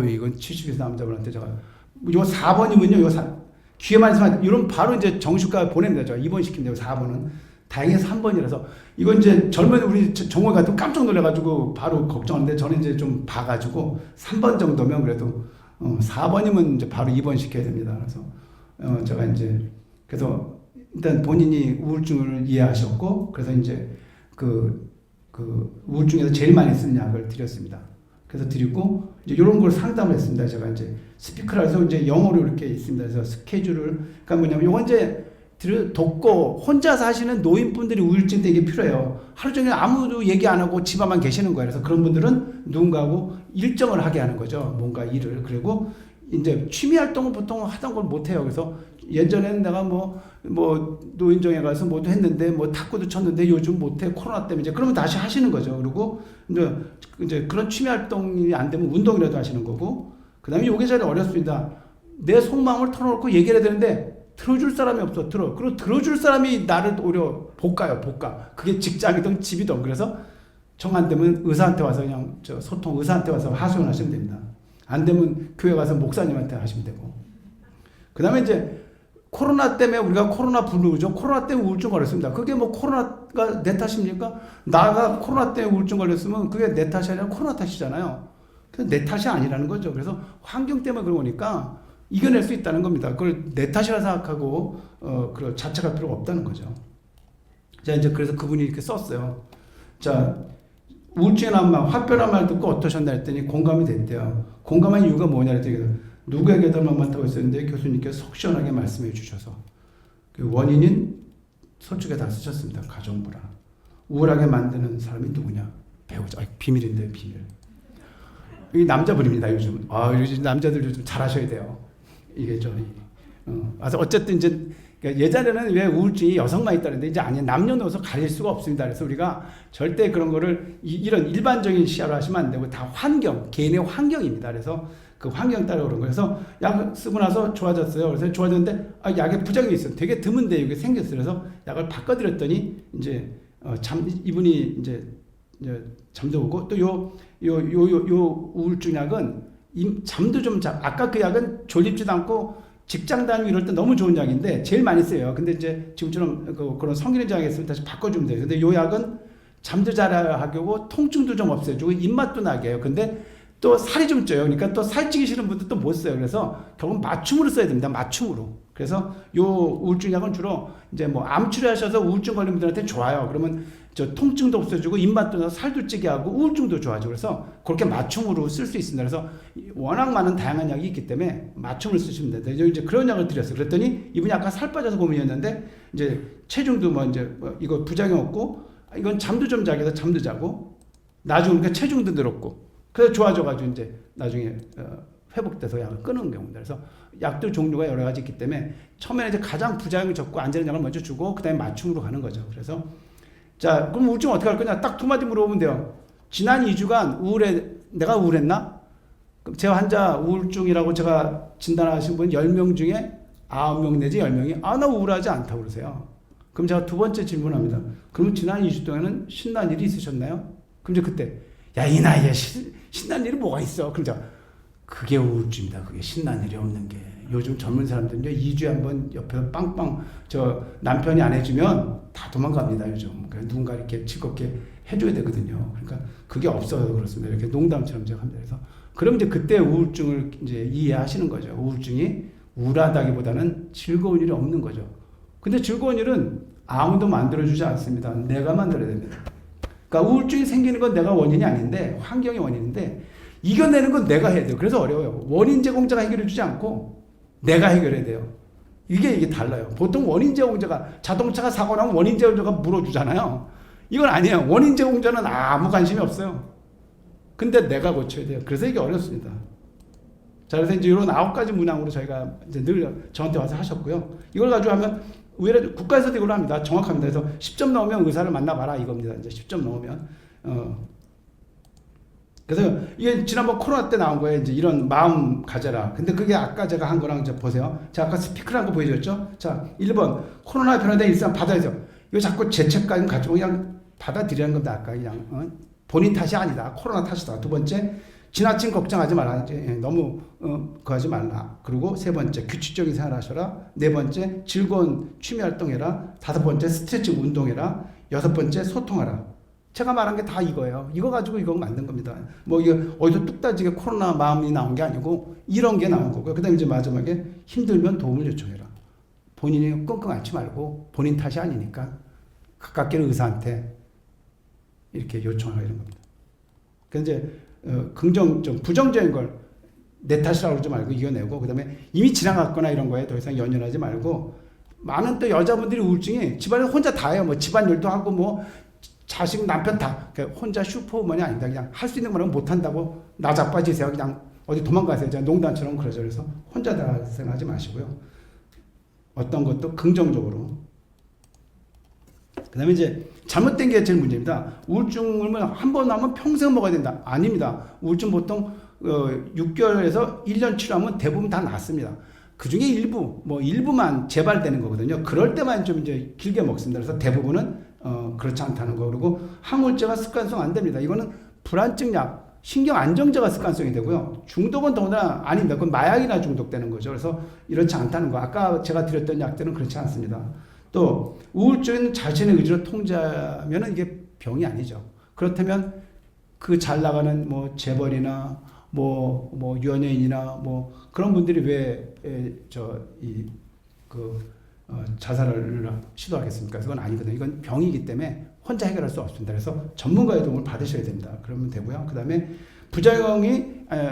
이건 70세 남자분한테 제가 요 4번이면요. 귀에만 있으면 이런 바로 이제 정신과 보냅니다. 제가 2번 시키면 돼요. 4번은 다행히 3번이라서 이건 이제 젊은 우리 정원 같은 깜짝 놀래가지고 바로 걱정하는데 저는 이제 좀 봐가지고 3번 정도면 그래도 4번이면 이제 바로 2번 시켜야 됩니다. 그래서 제가 이제 그래서 일단 본인이 우울증을 이해하셨고 그래서 이제 그 우울증에서 제일 많이 쓰는 약을 드렸습니다. 그래서 드리고 이제 이런 걸 상담을 했습니다. 제가 이제 스피커라 해서 이제 영어로 이렇게 있습니다. 그래서 스케줄을 그러니까 뭐냐면 이건 이제 돕고 혼자 사시는 노인분들이 우울증 때 이게 필요해요. 하루 종일 아무도 얘기 안 하고 집 안만 계시는 거예요. 그래서 그런 분들은 누군가하고 일정을 하게 하는 거죠. 뭔가 일을. 그리고 이제 취미 활동을 보통 하던 걸 못 해요. 그래서 예전에는 내가 노인정에 가서 뭐도 했는데 탁구도 쳤는데 요즘 못 해. 코로나 때문에 이제 그러면 다시 하시는 거죠. 그리고 이제 그런 취미 활동이 안 되면 운동이라도 하시는 거고. 그다음에 요게 제일 어렵습니다. 내 속마음을 털어놓고 얘기를 해야 되는데 들어줄 사람이 없어. 그리고 들어줄 사람이 나를 오히려 볶아요. 그게 직장이든 집이든. 그래서 정 안 되면 의사한테 와서 그냥 의사한테 와서 하소연하시면 됩니다. 안 되면 교회 가서 목사님한테 하시면 되고. 그 다음에 이제 코로나 때문에 우리가 코로나 블루죠. 코로나 때문에 우울증 걸렸습니다. 그게 코로나가 내 탓입니까? 나가 코로나 때문에 우울증 걸렸으면 그게 내 탓이 아니라 코로나 탓이잖아요. 그래서 내 탓이 아니라는 거죠. 그래서 환경 때문에 그런 거니까 이겨낼 수 있다는 겁니다. 그걸 내 탓이라 생각하고 그걸 자책할 필요가 없다는 거죠. 자, 이제 그래서 그분이 이렇게 썼어요. 자, 우울증에 나온 말, 화뼈란 말 듣고 어떠셨나 했더니 공감이 됐대요. 공감한 이유가 뭐냐 했더니 누구에게도 만만하고 있었는데 교수님께서 속 시원하게 말씀해 주셔서 그 원인인 서쪽에 다 쓰셨습니다. 가정불안. 우울하게 만드는 사람이 누구냐? 배우자. 비밀인데 비밀. 이 남자분입니다. 요즘. 요즘 남자들 요즘 잘하셔야 돼요. 이게 어쨌든 이제 예전에는 왜 우울증이 여성만 있다는데 이제 아니 남녀노소 가릴 수가 없습니다. 그래서 우리가 절대 그런 거를 이런 일반적인 시야로 하시면 안 되고 다 개인의 환경입니다. 그래서 그 환경 따라 그런 거예요. 그래서 약 쓰고 나서 좋아졌어요. 그래서 좋아졌는데 약에 부작용이 있어요. 되게 드문데 이게 생겼어요. 그래서 약을 바꿔드렸더니 이제 이분이 이제 잠도 오고 또 요 우울증 약은 잠도 좀 아까 그 약은 졸립지도 않고 직장 다니고 이럴 때 너무 좋은 약인데 제일 많이 써요. 근데 이제 지금처럼 그런 성기능 장애 있으면 다시 바꿔주면 돼요. 근데 요 약은 잠도 잘 하고 통증도 좀 없애주고 입맛도 나게 해요. 근데 또 살이 좀 쪄요. 그러니까 또 살찌기 싫은 분들 또 못 써요. 그래서 결국 맞춤으로 써야 됩니다. 맞춤으로. 그래서 요 우울증 약은 주로 이제 뭐 암 치료하셔서 우울증 걸린 분들한테 좋아요. 그러면 저 통증도 없어지고 입맛도 나서 살도 찌게 하고 우울증도 좋아지고 그래서 그렇게 맞춤으로 쓸 수 있습니다. 그래서 워낙 많은 다양한 약이 있기 때문에 맞춤을 쓰시면 됩니다. 이제 그런 약을 드렸어요. 그랬더니 이분이 아까 살 빠져서 고민이었는데 이제 체중도 뭐 이제 이거 부작용 없고 이건 잠도 좀 자게 해서 잠도 자고 나중에 그러니까 체중도 늘었고 그래서 좋아져가지고 이제 나중에 회복돼서 약을 끊은 경우입니다. 그래서 약도 종류가 여러 가지 있기 때문에 처음에는 이제 가장 부작용이 적고 안전한 약을 먼저 주고 그다음에 맞춤으로 가는 거죠. 그래서 자 그럼 우울증 어떻게 할 거냐? 딱 두 마디 물어보면 돼요. 지난 2주간 내가 우울했나? 그럼 제 환자 우울증이라고 제가 진단하신 분 10명 중에 9명 내지 10명이 나 우울하지 않다고 그러세요. 그럼 제가 두 번째 질문합니다. 그럼 지난 2주 동안은 신난 일이 있으셨나요? 그럼 이제 그때 야 이 나이에 신난 일이 뭐가 있어? 그럼 제가 그게 우울증입니다. 그게 신난 일이 없는 게. 요즘 젊은 사람들은요 2주에 한 번 옆에서 빵빵 저 남편이 안 해주면 다 도망갑니다. 요즘 누군가 이렇게 즐겁게 해줘야 되거든요. 그러니까 그게 없어서 그렇습니다. 이렇게 농담처럼 제가 합니다. 그래서 그럼 이제 그때 우울증을 이제 이해하시는 거죠. 우울증이 우울하다기보다는 즐거운 일이 없는 거죠. 근데 즐거운 일은 아무도 만들어주지 않습니다. 내가 만들어야 됩니다. 그러니까 우울증이 생기는 건 내가 원인이 아닌데 환경이 원인인데 이겨내는 건 내가 해야 돼요. 그래서 어려워요. 원인 제공자가 해결해 주지 않고 내가 해결해야 돼요. 이게 달라요. 보통 원인 제공자가 자동차가 사고 나면 원인 제공자가 물어주잖아요. 이건 아니에요. 원인 제공자는 아무 관심이 없어요. 근데 내가 고쳐야 돼요. 그래서 이게 어렵습니다. 자, 그래서 이제 이런 9가지 문항으로 저희가 이제 늘 저한테 와서 하셨고요. 이걸 가지고 하면 의외로 국가에서도 이걸로 합니다. 정확합니다. 그래서 10점 넘으면 의사를 만나봐라 이겁니다. 이제 10점 넘으면. 그래서 이게 지난번 코로나 때 나온 거예요. 이제 이런 마음 가져라. 근데 그게 아까 제가 한 거랑 이제 보세요. 제가 아까 스피커를 한 거 보여줬죠? 자, 1번. 코로나 변화된 일상 받아야죠. 이거 자꾸 죄책감 가지고 그냥 받아들이는 겁니다. 아까 그냥. 본인 탓이 아니다. 코로나 탓이다. 두 번째. 지나친 걱정하지 말라. 너무 그거 하지 말라. 그리고 세 번째 규칙적인 생활하셔라. 네 번째 즐거운 취미 활동해라. 다섯 번째 스트레칭 운동해라. 여섯 번째 소통하라. 제가 말한 게 다 이거예요. 이거 가지고 이거 만든 겁니다. 뭐 이거 어디서 뚝 따지게 코로나 마음이 나온 게 아니고 이런 게 나온 거고요. 그다음에 이제 마지막에 힘들면 도움을 요청해라. 본인이 끙끙 앓지 말고 본인 탓이 아니니까 가깝게 의사한테 이렇게 요청하라 이런 겁니다. 그래서 이제 좀 부정적인 걸 내 탓이라고 그러지 말고 이겨내고 그다음에 이미 지나갔거나 이런 거에 더 이상 연연하지 말고 많은 또 여자분들이 우울증이 집안에 혼자 다 해요. 뭐 집안일도 하고 뭐 자식 남편 다 혼자 슈퍼우먼이 아니다. 그냥 할 수 있는 거는 못 한다고 나 자빠지세요. 그냥 어디 도망가세요. 그냥 농담처럼 그러죠. 그래서 혼자 다 생각하지 마시고요. 어떤 것도 긍정적으로. 그다음에 이제 잘못된 게 제일 문제입니다. 우울증을 한 번 하면 평생 먹어야 된다. 아닙니다. 우울증 보통 6개월에서 1년 치료하면 대부분 다 낫습니다. 그 중에 일부만 재발되는 거거든요. 그럴 때만 좀 이제 길게 먹습니다. 그래서 대부분은 그렇지 않다는 거. 그리고 항우울제가 습관성 안 됩니다. 이거는 불안증 약, 신경 안정제가 습관성이 되고요. 중독은 더구나 아닙니다. 그건 마약이나 중독되는 거죠. 그래서 이렇지 않다는 거. 아까 제가 드렸던 약들은 그렇지 않습니다. 또 우울증은 자신의 의지로 통제하면 이게 병이 아니죠. 그렇다면 그 잘 나가는 뭐 재벌이나 뭐 연예인이나 뭐 그런 분들이 왜 자살을 시도하겠습니까? 그건 아니거든요. 이건 병이기 때문에 혼자 해결할 수 없습니다. 그래서 전문가의 도움을 받으셔야 됩니다. 그러면 되고요. 그 다음에 부작용이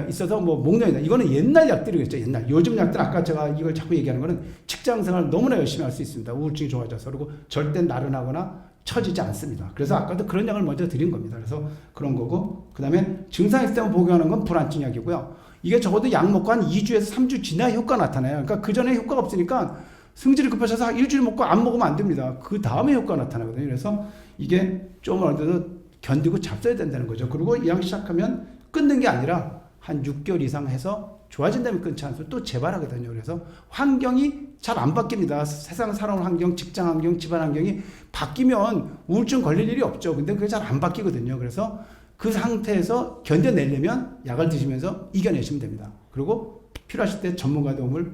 있어서 뭐 목련이다. 이거는 옛날 약들이겠죠. 옛날. 요즘 약들 아까 제가 이걸 자꾸 얘기하는 거는 직장생활 너무나 열심히 할 수 있습니다. 우울증이 좋아져서. 그리고 절대 나른하거나 처지지 않습니다. 그래서 아까도 그런 약을 먼저 드린 겁니다. 그래서 그런 거고 그 다음에 증상이 있을 때 복용하는 건 불안증 약이고요. 이게 적어도 약 먹고 한 2주에서 3주 지나야 효과가 나타나요. 그러니까 그 전에 효과가 없으니까 승질이 급하셔서 일주일 먹고 안 먹으면 안 됩니다. 그 다음에 효과가 나타나거든요. 그래서 이게 좀 어느 정도 견디고 잡숴야 된다는 거죠. 그리고 이 약 시작하면 끊는 게 아니라 한 6개월 이상 해서 좋아진다면 끊지 않고 또 재발하거든요. 그래서 환경이 잘 안 바뀝니다. 세상 살아온 환경, 직장 환경, 집안 환경이 바뀌면 우울증 걸릴 일이 없죠. 근데 그게 잘 안 바뀌거든요. 그래서 그 상태에서 견뎌내려면 약을 드시면서 이겨내시면 됩니다. 그리고 필요하실 때 전문가 도움을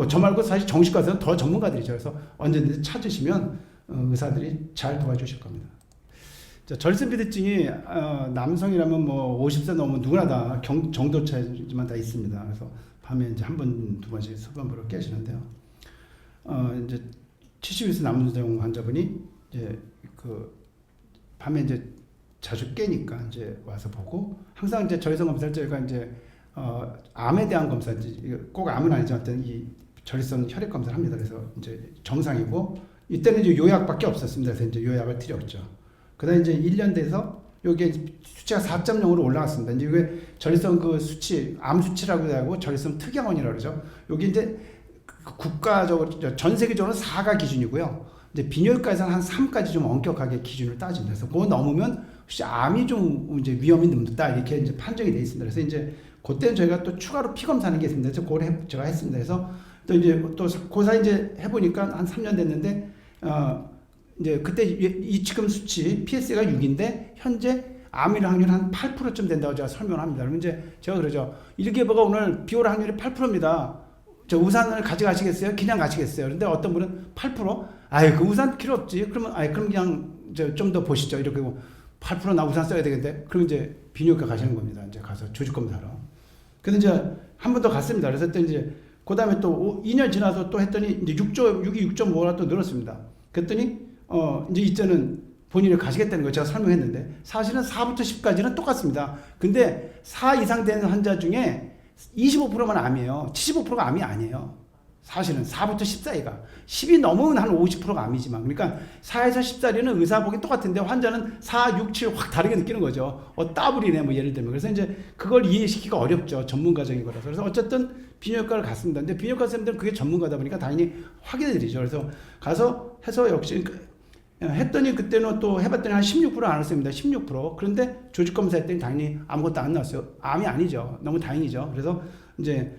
저 말고 사실 정신과에서는 더 전문가들이죠. 그래서 언제든지 찾으시면 의사들이 잘 도와주실 겁니다. 자, 절성비대증이 남성이라면 뭐 50세 넘으면 누구나 다 정도 차이지만 다 있습니다. 그래서 밤에 이제 한 번, 두 번씩 소변부를 깨시는데요. 이제 70세 남성 환자분이 이제 그 밤에 이제 자주 깨니까 이제 와서 보고 항상 이제 저희성 검사를 저희가 이제 암에 대한 검사 꼭 암은 아니지만 어떤 이 전립선 혈액 검사를 합니다. 그래서 이제 정상이고 이때는 이제 요약밖에 없었습니다. 그래서 이제 요약을 드렸죠. 그다음 이제 1년 돼서 여기 수치가 4.0으로 올라갔습니다. 이제 이게 전립선 그 수치, 암 수치라고 하고 전립선 특양원이라고 그러죠. 여기 이제 국가적으로 전 세계적으로 4가 기준이고요. 이제 비뇨기과에서는 한 3까지 좀 엄격하게 기준을 따집니다. 그래서 그거 넘으면 혹시 암이 좀 이제 위험이 높다 이렇게 이제 판정이 돼 있습니다. 그래서 이제 그때는 저희가 또 추가로 피 검사하는 게 있습니다. 그래서 그걸 제가 했습니다. 그래서 또 이제 또 고사 이제 해보니까 한 3년 됐는데 이제 그때 이 지금 수치 PSA가 6인데 현재 암일 확률 한 8%쯤 된다고 제가 설명을 합니다. 그러면 이제 제가 그러죠. 일개보가 오늘 비 올 확률이 8%입니다. 저 우산을 가져가시겠어요? 그냥 가시겠어요? 그런데 어떤 분은 8%? 아유, 그 우산 필요 없지. 그러면 그럼 그냥 좀 더 보시죠. 이렇게 8%나 우산 써야 되겠는데. 그럼 이제 비뇨기과 가시는 겁니다. 이제 가서 조직 검사로. 그래서 이제 한 번 더 갔습니다. 그래서 또 이제 그다음에 또 2년 지나서 또 했더니 이제 6이 6.5가 또 늘었습니다. 그랬더니 이제 이제는 본인이 가시겠다는 거 제가 설명했는데 사실은 4부터 10까지는 똑같습니다. 근데 4 이상 되는 환자 중에 25%만 암이에요. 75%가 암이 아니에요. 사실은 4부터 10 사이가 10이 넘으면 한 50%가 암이지만 그러니까 4에서 10 사이는 의사 보기 똑같은데 환자는 4, 6, 7 확 다르게 느끼는 거죠. 더블이네 뭐 예를 들면. 그래서 이제 그걸 이해시키기가 어렵죠. 전문가적인 거라서. 그래서 어쨌든 비뇨기과를 갔습니다. 근데 비뇨기과 선생님들은 그게 전문가다 보니까 당연히 확인해 드리죠. 그래서 가서 해서 역시 했더니 그때는 또 해봤더니 한 16%안 왔습니다. 16%. 그런데 조직검사 했더니 당연히 아무것도 안 나왔어요. 암이 아니죠. 너무 다행이죠. 그래서 이제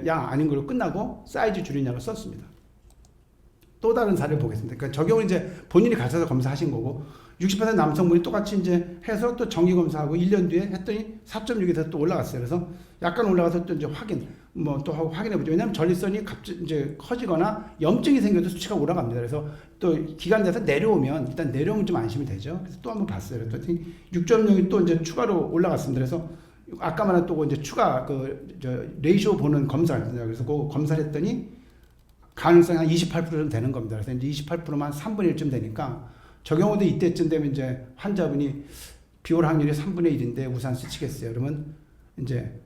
양 아닌 걸로 끝나고 사이즈 줄이냐고 썼습니다. 또 다른 사례를 보겠습니다. 그러니까 적용은 이제 본인이 가셔서 검사하신 거고 60% 남성분이 똑같이 이제 해서 또 정기 검사하고 1년 뒤에 했더니 4.6에서 또 올라갔어요. 그래서 약간 올라가서 또 이제 확인 뭐 또 하고 확인해 보죠. 왜냐하면 전립선이 갑자기 이제 커지거나 염증이 생겨도 수치가 올라갑니다. 그래서 또 기간 돼서 내려오면 일단 내려오면 좀 안심이 되죠. 그래서 또 한번 봤어요. 그랬더니 6.0이 또 이제 추가로 올라갔습니다. 그래서 아까 말한 또 이제 추가 레이쇼 보는 검사를 했거든요. 그래서 그 검사를 했더니 가능성이 한 28%는 되는 겁니다. 그래서 이제 28%만 3분의 1쯤 되니까 저 경우도 이때쯤 되면 이제 환자분이 비올 확률이 3분의 1인데 우산 쓰시겠어요? 그러면 이제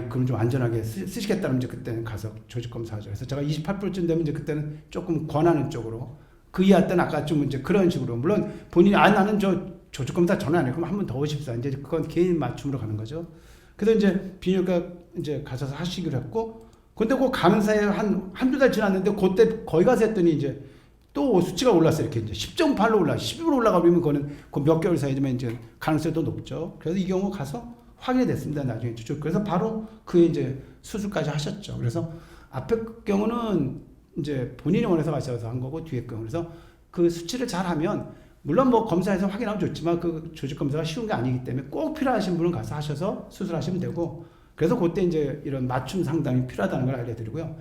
그럼 좀 안전하게 쓰시겠다면 이제 그때는 가서 조직 검사하죠. 그래서 제가 28%쯤 되면 이제 그때는 조금 권하는 쪽으로 그 이하 때는 아까 좀 이제 그런 식으로 물론 본인이 나는 저 조직 검사 전혀 안 해. 그럼 한 번 더 오십사. 이제 그건 개인 맞춤으로 가는 거죠. 그래서 이제 비뇨기과 이제 가셔서 하시기로 했고 근데 그 가는 사이에 한두 달 지났는데 그때 거기 가서 했더니 이제 또 수치가 올랐어요. 이렇게 이제 10.8로 올라, 10으로 올라가면 그거는 그 몇 개월 사이지만 이제 가능성이 더 높죠. 그래서 이 경우 가서 확인이 됐습니다. 나중에 그래서 바로 그 이제 수술까지 하셨죠. 그래서 앞에 경우는 이제 본인이 원해서 가셔서 한 거고 뒤에 경우 그래서 그 수치를 잘 하면 물론 뭐 검사해서 확인하면 좋지만 그 조직 검사가 쉬운 게 아니기 때문에 꼭 필요하신 분은 가서 하셔서 수술하시면 되고 그래서 그때 이제 이런 맞춤 상담이 필요하다는 걸 알려드리고요.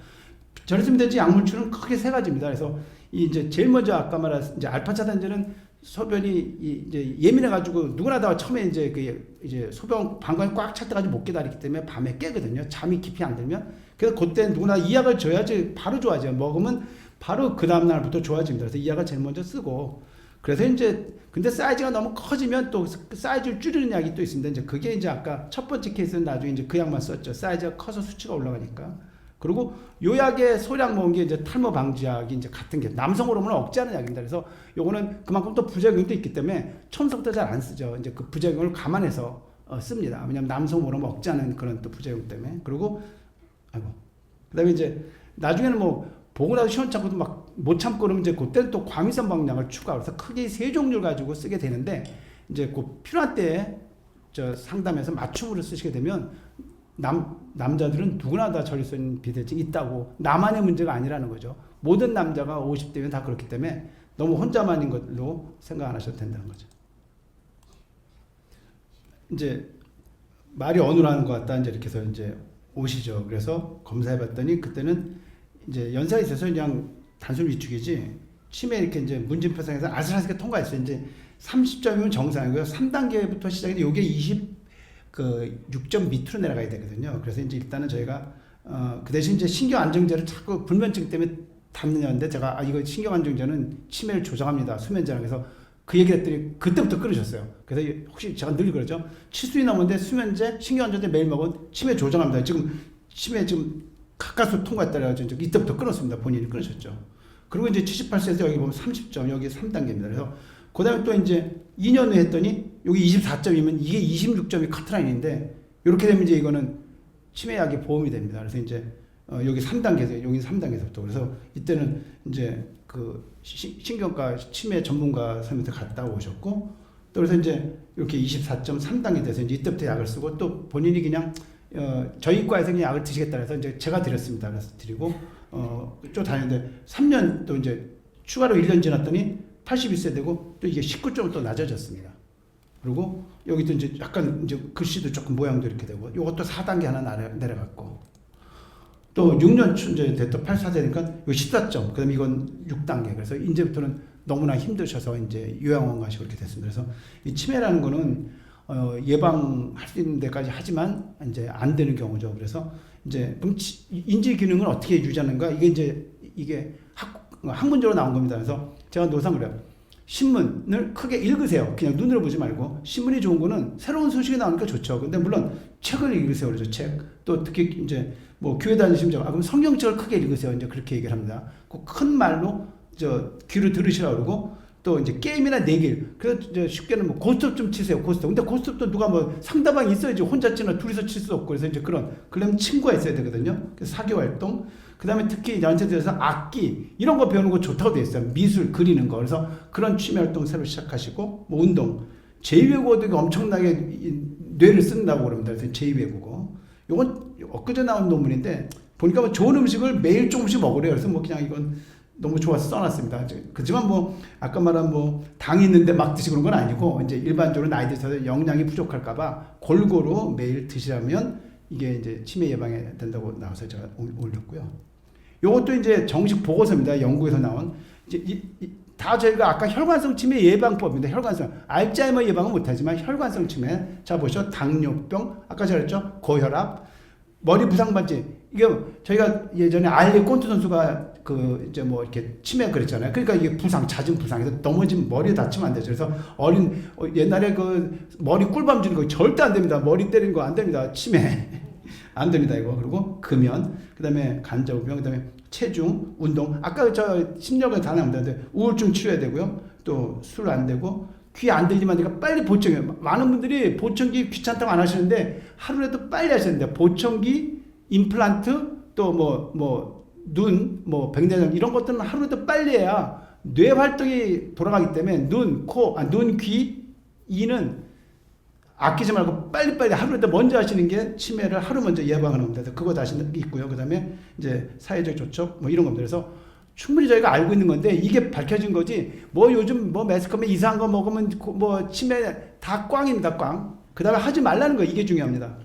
전립선비대증 약물치료는 크게 세 가지입니다. 그래서 이제 제일 먼저 아까 말한 이제 알파 차단제는 소변이 이제 예민해가지고 누구나 다 처음에 이제 이제 소변 방광이 꽉 찰 때까지 못 기다리기 때문에 밤에 깨거든요. 잠이 깊이 안 들면 그래서 그때 누구나 이 약을 줘야지 바로 좋아져요. 먹으면 바로 그 다음 날부터 좋아집니다. 그래서 이 약을 제일 먼저 쓰고 그래서 이제 근데 사이즈가 너무 커지면 또 사이즈를 줄이는 약이 또 있습니다. 이제 그게 이제 아까 첫 번째 케이스는 나중에 이제 그 약만 썼죠. 사이즈가 커서 수치가 올라가니까. 그리고 요 약의 소량 모은 게 이제 탈모 방지약이 이제 같은 게 남성 호르몬을 억제하는 약입니다. 그래서 요거는 그만큼 또 부작용도 있기 때문에 첨성 때 잘 안 쓰죠. 이제 그 부작용을 감안해서 씁니다. 왜냐하면 남성 호르몬 억제하는 그런 또 부작용 때문에. 그리고 그다음에 이제 나중에는 뭐 보고 나서 시원찮고도 막 못 참고 그러면 이제 그때는 또 과미선 방약을 추가해서 크게 세 종류를 가지고 쓰게 되는데 이제 그 필요한 때에 상담에서 맞춤으로 쓰시게 되면 남자들은 누구나 다 전립선 비대증이 있다고 나만의 문제가 아니라는 거죠. 모든 남자가 50대면 다 그렇기 때문에 너무 혼자만인 걸로 생각 안 하셔도 된다는 거죠. 이제 말이 어눌한 것 같다 이제 이렇게 해서 이제 오시죠. 그래서 검사해봤더니 그때는 이제 연세가 있어서 그냥 단순 위축이지 치매 이렇게 이제 문진표상에서 아슬아슬하게 통과했어요. 이제 30점이면 정상이고요. 3단계부터 시작인데 요게 6점 밑으로 내려가야 되거든요. 그래서 이제 일단은 저희가 그 대신 이제 신경 안정제를 자꾸 불면증 때문에 담느냐는데 제가 이거 신경 안정제는 치매를 조장합니다. 수면제랑. 그래서 그 얘기 했더니 그때부터 끊으셨어요. 그래서 혹시 제가 늘 그러죠. 치수이 넘었는데 수면제, 신경 안정제 매일 먹으면 치매 조장합니다. 지금 치매 지금 가까스로 통과했다고 해서 이때부터 끊었습니다. 본인이 끊으셨죠. 그리고 이제 78세에서 여기 보면 30점, 여기 3단계입니다. 그래서 그 다음에 또 이제 2년 후에 했더니 여기 24점이면 이게 26점이 커트라인인데 이렇게 되면 이제 이거는 치매약이 보험이 됩니다. 그래서 이제 여기 3단계에서 여기 3단계에서부터 그래서 이때는 이제 그 신경과 치매 전문가 선생님한테 갔다 오셨고 또 그래서 이제 이렇게 24.3단계 돼서 이제 이때부터 약을 쓰고 또 본인이 그냥 저희 과에서 그냥 약을 드시겠다 해서 이제 제가 드렸습니다. 그래서 드리고 쭉 다녔는데 3년 또 이제 추가로 1년 지났더니 81세 되고 또 이게 19점으로 또 낮아졌습니다. 그리고 여기도 이제 약간 이제 글씨도 조금 모양도 이렇게 되고 이것도 4단계 하나 내려갔고 또 6년 이제 됐다 84세니까 요 14점. 그다음에 이건 6단계. 그래서 이제부터는 너무나 힘드셔서 이제 요양원 가시고 이렇게 됐습니다. 그래서 이 치매라는 거는 예방할 수 있는 데까지 하지만 이제 안 되는 경우죠. 그래서 이제 그럼 인지 기능을 어떻게 유지하는가? 이게 학문적으로 나온 겁니다. 그래서 제가 노상 그래요. 신문을 크게 읽으세요. 그냥 눈으로 보지 말고. 신문이 좋은 거는 새로운 소식이 나오니까 좋죠. 근데 물론 책을 읽으세요. 그러죠. 책. 또 특히 이제 뭐 교회 다니시면 그럼 성경책을 크게 읽으세요. 이제 그렇게 얘기를 합니다. 그 큰 말로 귀로 들으시라고 그러고 또 이제 게임이나 내길. 그래서 쉽게는 뭐 고스톱 좀 치세요. 고스톱. 근데 고스톱도 누가 뭐 상대방이 있어야지 혼자 치나 둘이서 칠 수 없고 그래서 이제 그러면 친구가 있어야 되거든요. 그래서 사교 활동. 그 다음에 특히 연세 들어서 악기 이런 거 배우는 거 좋다고 돼 있어요. 미술 그리는 거. 그래서 그런 취미 활동 새로 시작하시고 뭐 운동. 제2외국어도 엄청나게 뇌를 쓴다고 그럽니다. 그래서 제2외국어. 요건 엊그제 나온 논문인데 보니까 뭐 좋은 음식을 매일 조금씩 먹으래요. 그래서 뭐 그냥 이건 너무 좋아서 써놨습니다. 그렇지만 뭐 아까 말한 뭐 당이 있는데 막 드시고 그런 건 아니고 이제 일반적으로 나이 드셔서 영양이 부족할까봐 골고루 매일 드시라면 이게 이제 치매 예방에 된다고 나와서 제가 올렸고요. 요것도 이제 정식 보고서입니다. 연구에서 나온 다 저희가 아까 혈관성 치매 예방법입니다. 혈관성 알츠하이머 예방은 못하지만 혈관성 치매 자 보시죠. 당뇨병 아까 제가 그랬죠. 고혈압 머리 부상 반지 이게 저희가 예전에 알리 콘트 선수가 그 이제 뭐 이렇게 치매 그랬잖아요. 그러니까 이게 부상 잦은 부상에서 넘어지면 머리에 다치면 안 되죠. 그래서 옛날에 그 머리 꿀밤 주는 거 절대 안 됩니다. 머리 때리는 거 안 됩니다. 치매 안 됩니다. 이거 그리고 금연 그다음에 간저우병 그다음에 체중 운동 아까 저 심리학은 다 나옵니다. 우울증 치료해야 되고요. 또 술 안 되고 귀 안 들리면 하니까 빨리 보청해요. 많은 분들이 보청기 귀찮다고 안 하시는데 하루라도 빨리 하시는데 보청기 임플란트 또 눈, 백내장 이런 것들은 하루라도 빨리 해야 뇌 활동이 돌아가기 때문에 눈, 귀, 이는 아끼지 말고 빨리빨리 하루라도 먼저 하시는 게 치매를 하루 먼저 예방하는 겁니다. 그거 다시 있고요. 그 다음에 이제 사회적 조첩 이런 겁니다. 그래서 충분히 저희가 알고 있는 건데 이게 밝혀진 거지 요즘 매스컴에 이상한 거 먹으면 치매 다 꽝입니다. 꽝. 그 다음에 하지 말라는 거 이게 중요합니다.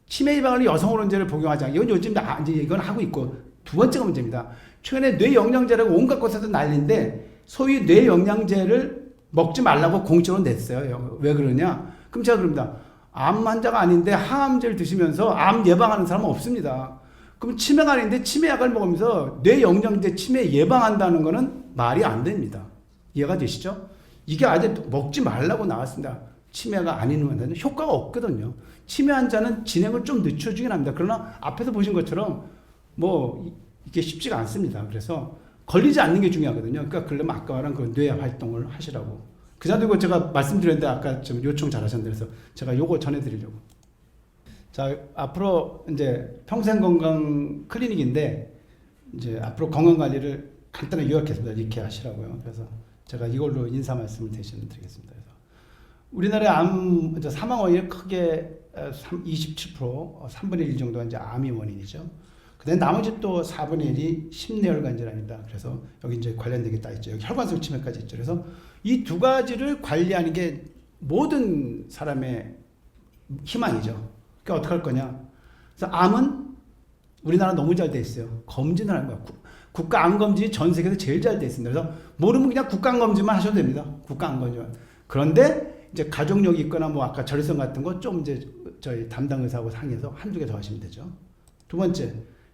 치매 예방을 여성호르몬제를 복용하자. 이건 요즘 이제 이건 하고 있고 두 번째가 문제입니다. 최근에 뇌영양제라고 온갖 곳에서 난리인데 소위 뇌영양제를 먹지 말라고 공식으로 냈어요. 왜 그러냐? 그럼 제가 그럽니다. 암 환자가 아닌데 항암제를 드시면서 암 예방하는 사람은 없습니다. 그럼 치매가 아닌데 치매약을 먹으면서 뇌영양제 치매 예방한다는 거는 말이 안 됩니다. 이해가 되시죠? 이게 아직 먹지 말라고 나왔습니다. 치매가 아닌 환자는 효과가 없거든요. 치매 환자는 진행을 좀 늦춰주긴 합니다. 그러나 앞에서 보신 것처럼 이게 쉽지가 않습니다. 그래서 걸리지 않는 게 중요하거든요. 그러니까 그러면 아까 말한 그 뇌 활동을 하시라고. 그 자리고 제가 말씀드렸는데 아까 좀 요청 잘하셨는데 그래서 제가 요거 전해드리려고. 자, 앞으로 이제 평생건강 클리닉인데 이제 앞으로 건강관리를 간단하게 요약했습니다. 이렇게 하시라고요. 그래서 제가 이걸로 인사 말씀을 대신 드리겠습니다. 그래서 우리나라의 암 사망원이 크게 27%, 3분의 1 정도가 이제 암이 원인이죠. 근데 나머지 또 4분의 1이 심뇌혈관 질환입니다. 그래서 여기 이제 관련된 게 딱 있죠. 여기 혈관성 치매까지 있죠. 그래서 이 두 가지를 관리하는 게 모든 사람의 희망이죠. 그러니까 어떻게 할 거냐. 그래서 암은 우리나라 너무 잘 돼 있어요. 검진을 하는 거야. 국가암검진이 전 세계에서 제일 잘 돼 있습니다. 그래서 모르면 그냥 국가암검진만 하셔도 됩니다. 국가암검진만. 그런데 이제 가족력이 있거나 뭐 아까 전립선 같은 거 좀 이제 저희 담당 의사하고 상의해서 한두 개 더 하시면 되죠. 두 번째,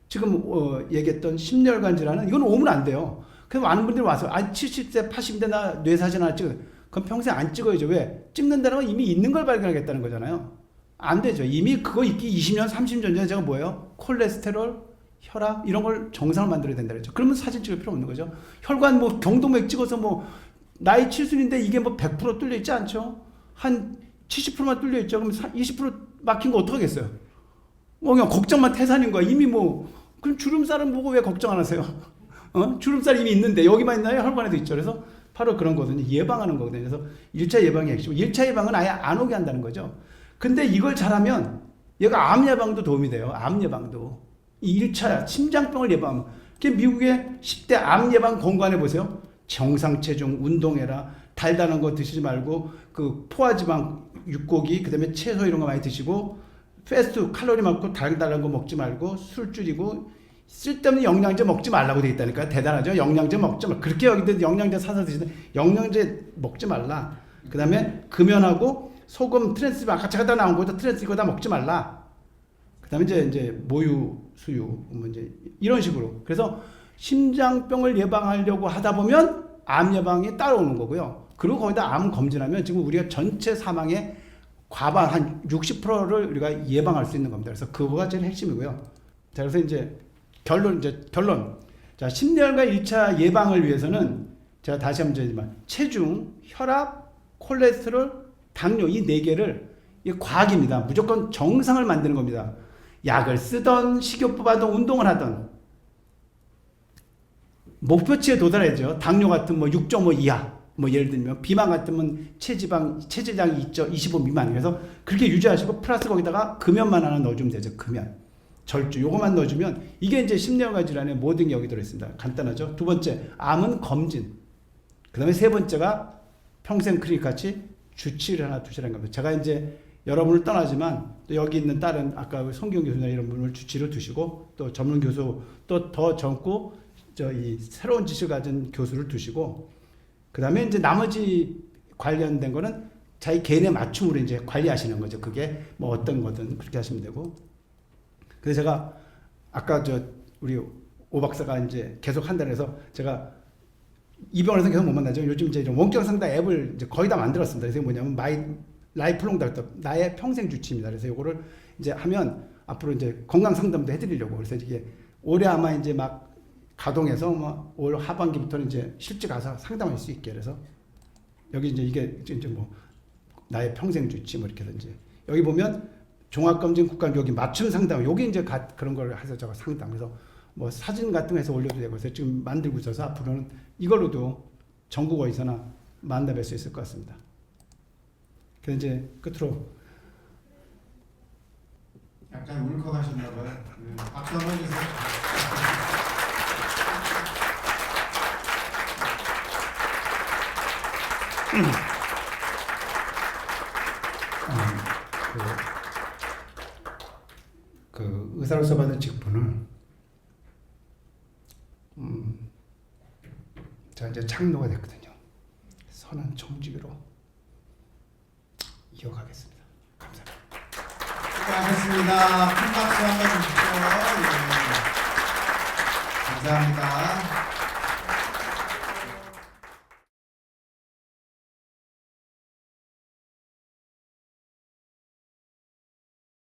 지금 얘기했던 심혈관 질환은 이건 오면 안 돼요. 그래서 많은 분들이 와서 70대, 80대 나 뇌사진 하나 찍어요. 그럼 평생 안 찍어야죠. 왜? 찍는다는 건 이미 있는 걸 발견하겠다는 거잖아요. 안 되죠. 이미 그거 있기 20년, 30년 전에 제가 뭐예요? 콜레스테롤, 혈압 이런 걸 정상을 만들어야 된다 그랬죠. 그러면 사진 찍을 필요 없는 거죠. 혈관 뭐 경동맥 찍어서 뭐 나이 7순인데 이게 뭐 100% 뚫려 있지 않죠. 한 70%만 뚫려 있죠. 그럼 20% 막힌 거 어떡하겠어요? 뭐 그냥 걱정만 태산인 거야. 이미 뭐 그럼 주름살은 보고 왜 걱정 안 하세요? 주름살 이미 있는데 여기만 있나요? 혈관에도 있죠. 그래서 바로 그런 거거든요. 예방하는 거거든요. 그래서 1차 예방이 핵심. 1차 예방은 아예 안 오게 한다는 거죠. 근데 이걸 잘하면 얘가 암 예방도 도움이 돼요. 암 예방도. 이 1차 심장병을 예방. 미국의 10대 암 예방 권고안에 보세요. 정상 체중, 운동해라. 달달한 거 드시지 말고 그 포화지방, 육고기, 그다음에 채소 이런 거 많이 드시고 패스트 칼로리 많고 달달한 거 먹지 말고 술 줄이고 쓸데없는 영양제 먹지 말라고 돼 있다니까. 대단하죠. 영양제 먹지 말. 그렇게 여기도 영양제 사서 드시는데 영양제 먹지 말라. 그다음에 금연하고 소금, 트랜스 아까 제가 다 나온 거죠. 트랜스 이거 다 먹지 말라. 그다음에 이제 모유, 수유 뭐 이제 이런 식으로. 그래서 심장병을 예방하려고 하다 보면 암 예방이 따라오는 거고요. 그리고 거기다 암 검진하면 지금 우리가 전체 사망의 과반 한 60%를 우리가 예방할 수 있는 겁니다. 그래서 그거가 제일 핵심이고요. 자, 그래서 이제 결론. 자, 심혈관 1차 예방을 위해서는 제가 다시 한번 드리지만 체중, 혈압, 콜레스테롤, 당뇨 이 네 개를 이 과학입니다. 무조건 정상을 만드는 겁니다. 약을 쓰던 식이요법 하던 운동을 하던 목표치에 도달해야죠. 당뇨 같은 뭐 6.5 이하, 뭐 예를 들면 비만 같으면 체지장이 25 미만. 그래서 그렇게 유지하시고 플러스 거기다가 금연만 하나 넣어주면 되죠. 금연, 절주 요거만 넣어주면 이게 이제 심혈관 질환의 모든 게 여기 들어있습니다. 간단하죠. 두 번째, 암은 검진. 그 다음에 세 번째가 평생 클리닉 같이 주치를 하나 두시라는 겁니다. 제가 이제 여러분을 떠나지만 또 여기 있는 다른 아까 송기용 교수나 이런 분을 주치를 두시고 또 전문 교수 또 더 젊고 이 새로운 지식을 가진 교수를 두시고 그 다음에 이제 나머지 관련된 거는 자기 개인의 맞춤으로 이제 관리하시는 거죠. 그게 뭐 어떤 거든 그렇게 하시면 되고. 그래서 제가 아까 우리 오 박사가 이제 계속 한다 그래서 제가 이 병원에서 계속 못 만나죠. 요즘 이제 원격 상담 앱을 이제 거의 다 만들었습니다. 그래서 뭐냐면 라이프롱 닥터, 나의 평생 주치입니다. 그래서 이거를 이제 하면 앞으로 이제 건강 상담도 해드리려고. 그래서 이게 올해 아마 이제 막 가동해서 뭐 올 하반기부터는 이제 실제 가서 상담할 수 있게. 그래서 여기 이제 이게 이제 뭐 나의 평생 주치 뭐 이렇게 해서 이제 여기 보면 종합검진 국가 여기 맞춤 상담 여기 이제 그런 걸 해서 제가 상담. 그래서 뭐 사진 같은 거 해서 올려도 되고 그래서 지금 만들고 있어서 앞으로는 이걸로도 전국 어디서나 만나뵐 수 있을 것 같습니다. 그래서 이제 끝으로
약간 울컥하셨나봐요. 박수 한번 주세요.
그 의사로서 받은 직분을 제가 이제 창로가 됐거든요. 선한 청지기로 이어가겠습니다. 감사합니다.
수고하셨습니다. 큰 박수 한번 주십시오. 예. 감사합니다.